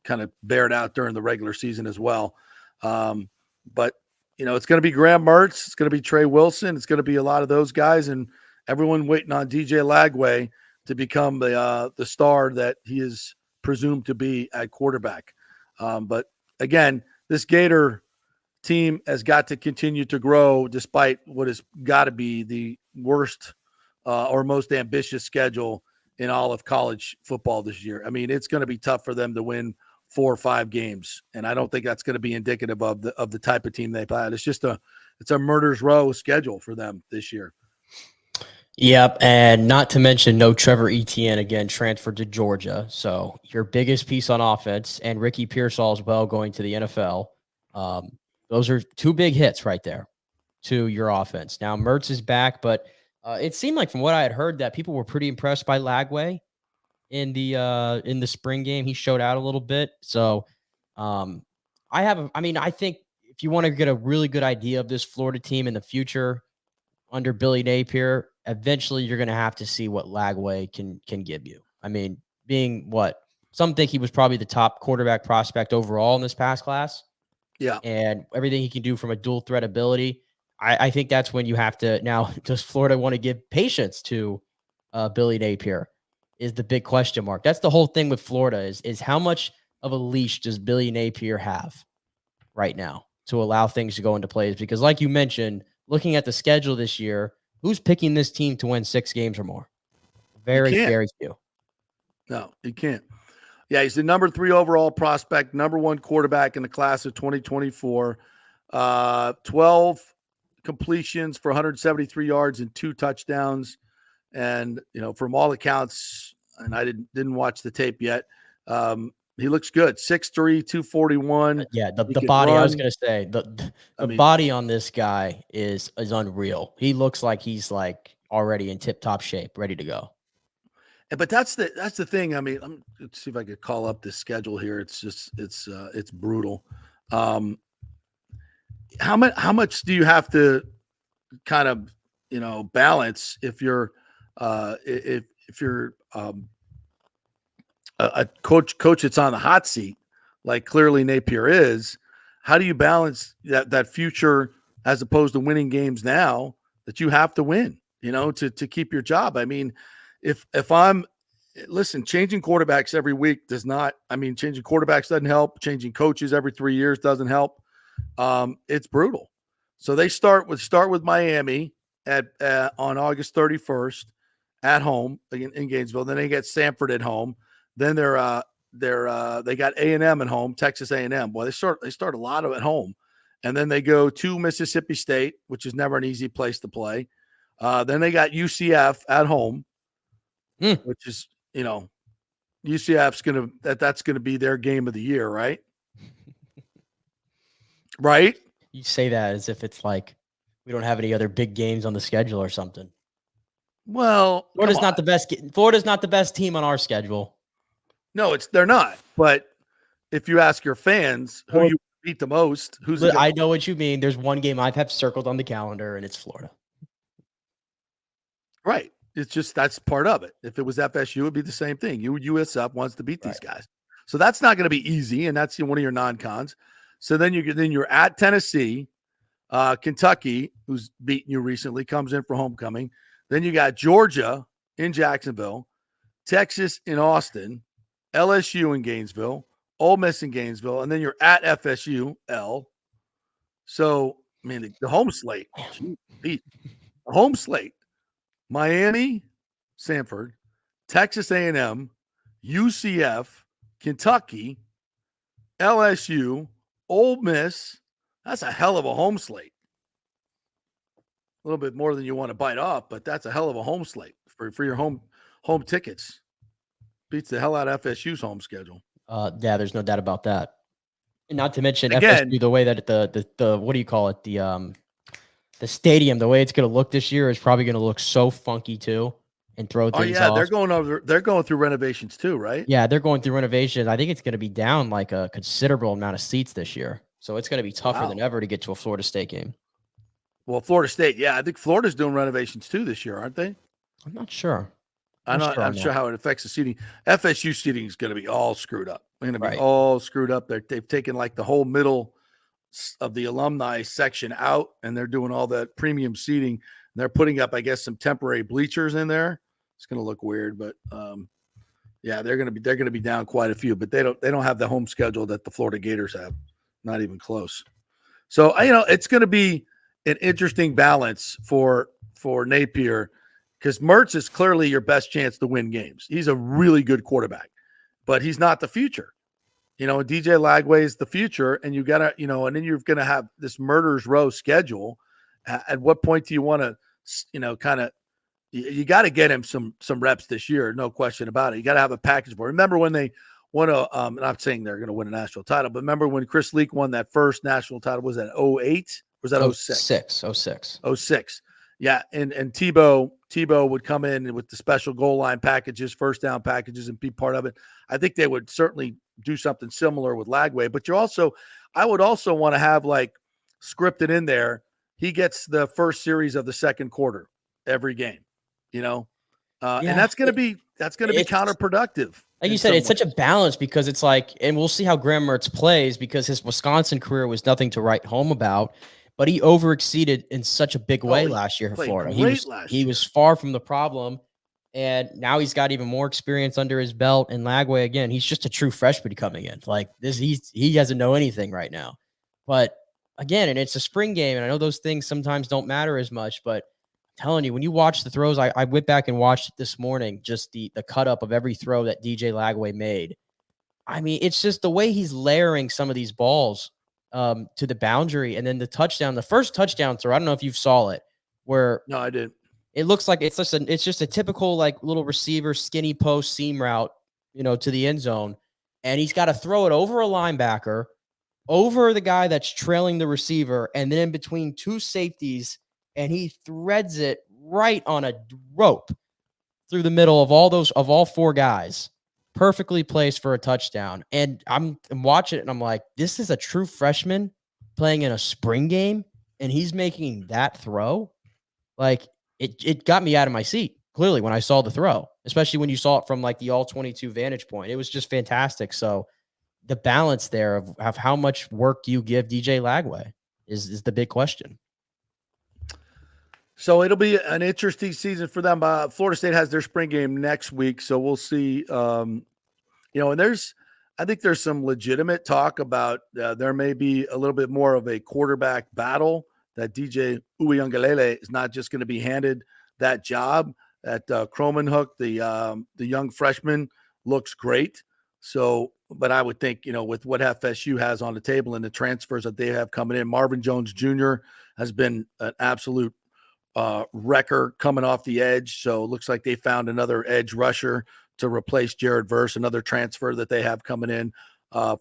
kind of bared out during the regular season as well. But it's going to be Graham Mertz, it's going to be Trey Wilson, it's going to be a lot of those guys, and everyone waiting on DJ Lagway to become the star that he is presumed to be at quarterback. But again, this Gator team has got to continue to grow despite what has got to be the worst or most ambitious schedule in all of college football this year. I mean, it's going to be tough for them to win 4 or 5 games, and I don't think that's going to be indicative of the type of team they've had. It's just it's a murder's row schedule for them this year. Yep, and not to mention no Trevor Etienne again transferred to Georgia. So your biggest piece on offense, and Ricky Pearsall as well going to the NFL. Those are 2 big hits right there to your offense. Now Mertz is back, but it seemed like from what I had heard that people were pretty impressed by Lagway in the spring game. He showed out a little bit. So I think if you want to get a really good idea of this Florida team in the future under Billy Napier, eventually you're going to have to see what Lagway can give you. I mean, being some think he was probably the top quarterback prospect overall in this past class. Yeah. And everything he can do from a dual threat ability. I think that's when you have to now, does Florida want to give patience to Billy Napier is the big question mark. That's the whole thing with Florida is how much of a leash does Billy Napier have right now to allow things to go into place? Because like you mentioned, looking at the schedule this year, who's picking this team to win 6 games or more? Very few. No, you can't. Yeah, he's the number 3 overall prospect, number 1 quarterback in the class of 2024. 12 completions for 173 yards and 2 touchdowns. And, from all accounts, and I didn't watch the tape yet, he looks good. 6'3", 241. Yeah, the body, run. I was going to say, the body on this guy is unreal. He looks like he's already in tip-top shape, ready to go. But that's the thing. I mean, let's see if I could call up this schedule here. It's just it's brutal. How much do you have to kind of balance if you're if you're a coach that's on the hot seat, like clearly Napier is? How do you balance that future as opposed to winning games now that you have to win, to keep your job? I mean, if I'm changing quarterbacks every week changing quarterbacks doesn't help. Changing coaches every 3 years doesn't help. It's brutal. So they start with Miami on August 31st at home in Gainesville. Then they get Stanford at home. Then they got A&M at home, Texas A&M. Boy, they start a lot of at home, and then they go to Mississippi State, which is never an easy place to play. Then they got UCF at home, which is UCF's that's gonna be their game of the year, right? Right? You say that as if it's like we don't have any other big games on the schedule or something. Well, Florida's not the best. Florida's not the best team on our schedule. No, they're not. But if you ask your fans who you beat the most, I know what you mean. There's one game I've had circled on the calendar, and it's Florida. Right. It's just that's part of it. If it was FSU, it would be the same thing. USF wants to beat these guys, so that's not going to be easy, and that's one of your non-cons. So then you're at Tennessee, Kentucky, who's beaten you recently, comes in for homecoming. Then you got Georgia in Jacksonville, Texas in Austin, LSU in Gainesville, Ole Miss in Gainesville, and then you're at FSU, So, I mean, the home slate, the home slate, Miami, Sanford, Texas A&M, UCF, Kentucky, LSU, Ole Miss. That's a hell of a home slate. A little bit more than you want to bite off, but that's a hell of a home slate for your home tickets. Beats the hell out of FSU's home schedule. Yeah, there's no doubt about that. And not to mention Again, FSU, the way that the what do you call it? The stadium, the way it's going to look this year is probably going to look so funky too, and throw things off. They're going through renovations too, right? Yeah, they're going through renovations. I think it's going to be down like a considerable amount of seats this year. So it's going to be tougher than ever to get to a Florida State game. Well, Florida State, yeah, I think Florida's doing renovations too this year, aren't they? I'm not sure. I'm not sure how it affects the seating. FSU seating is going to be all screwed up. They're going to be all screwed up. They've taken like the whole middle of the alumni section out, and they're doing all that premium seating. And they're putting up, I guess, some temporary bleachers in there. It's going to look weird, but yeah, they're going to be down quite a few. But they don't have the home schedule that the Florida Gators have. Not even close. So it's going to be an interesting balance for Napier, because Mertz is clearly your best chance to win games. He's a really good quarterback, but he's not the future. DJ Lagway is the future, and you gotta, and then you're gonna have this murderer's row schedule. At what point do you want to, you got to get him some reps this year, no question about it. You got to have a package for. Remember when they won I'm not saying they're going to win a national title, but remember when Chris Leak won that first national title? Was that 08? Was that 06? 06. Yeah, and Tebow would come in with the special goal line packages, first down packages, and be part of it. I think they would certainly do something similar with Lagway. But I would also want to have like scripted in there. He gets the first series of the second quarter every game, and that's going to be counterproductive. Like you said, it's such a balance, because it's like, and we'll see how Graham Mertz plays, because his Wisconsin career was nothing to write home about. But he overexceeded in such a big way last year for Florida. He was far from the problem, and now he's got even more experience under his belt. And Lagway, again, he's just a true freshman coming in. Like this, he doesn't know anything right now. But again, and it's a spring game, and I know those things sometimes don't matter as much. But I'm telling you, when you watch the throws, I went back and watched it this morning, just the cut up of every throw that DJ Lagway made. I mean, it's just the way he's layering some of these balls to the boundary, and then the first touchdown throw. I don't know if you saw it, where no, I didn't. It looks like it's just a typical like little receiver skinny post seam route, to the end zone, and he's got to throw it over a linebacker, over the guy that's trailing the receiver, and then in between two safeties, and he threads it right on a rope through the middle of all four guys. Perfectly placed for a touchdown. And I'm watching it, and I'm like, this is a true freshman playing in a spring game, and he's making that throw. Like, it got me out of my seat, clearly, when I saw the throw, especially when you saw it from like the all-22 vantage point. It was just fantastic. So the balance there of how much work do you give DJ Lagway is the big question. So it'll be an interesting season for them. Florida State has their spring game next week, so we'll see. And I think there's some legitimate talk about there may be a little bit more of a quarterback battle, that DJ Uiagalelei is not just going to be handed that job. That Cromanhook, the young freshman, looks great. So, but I would think, with what FSU has on the table and the transfers that they have coming in, Marvin Jones Jr. has been an absolute wrecker coming off the edge. So it looks like they found another edge rusher to replace Jared Verse, another transfer that they have coming in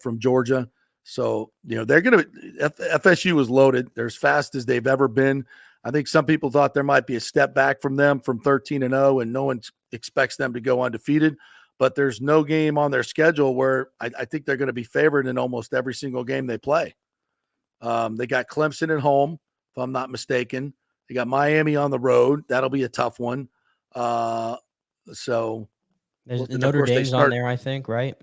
from Georgia. So, they're going to – FSU is loaded. They're as fast as they've ever been. I think some people thought there might be a step back from them from 13-0, and no one expects them to go undefeated. But there's no game on their schedule where I think they're going to be favored in almost every single game they play. They got Clemson at home, if I'm not mistaken. They got Miami on the road. That'll be a tough one. So Notre Dame's on there, I think, right?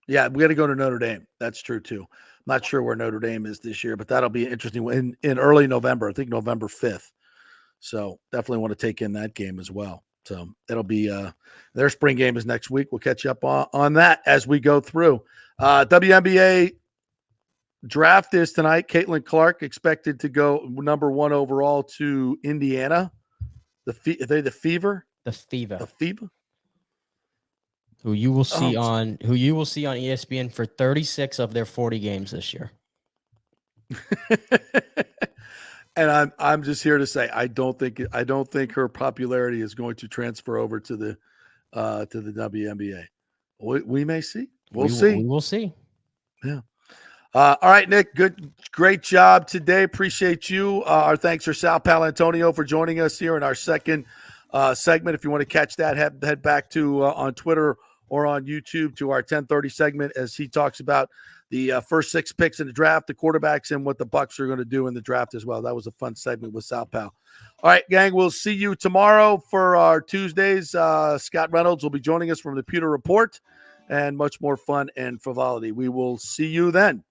Yeah, we got to go to Notre Dame. That's true too. I'm not sure where Notre Dame is this year, but that'll be an interesting one in early November. I think November 5th. So definitely want to take in that game as well. So it'll be their spring game is next week. We'll catch you up on that as we go through. WNBA draft is tonight. Caitlin Clark expected to go number 1 overall to Indiana. Are they the Fever? The Fever. The Fever. Who you will see on ESPN for 36 of their 40 games this year. And I'm just here to say I don't think her popularity is going to transfer over to the WNBA. We may see. We'll see. We will see. Yeah. All right, Nick. Great job today. Appreciate you. Our thanks for Sal Paolantonio for joining us here in our second segment. If you want to catch that, head back to on Twitter or on YouTube to our 10:30 segment as he talks about the first 6 picks in the draft, the quarterbacks, and what the Bucs are going to do in the draft as well. That was a fun segment with Sal Pal. All right, gang, we'll see you tomorrow for our Tuesdays. Scott Reynolds will be joining us from the Pewter Report and much more fun and frivolity. We will see you then.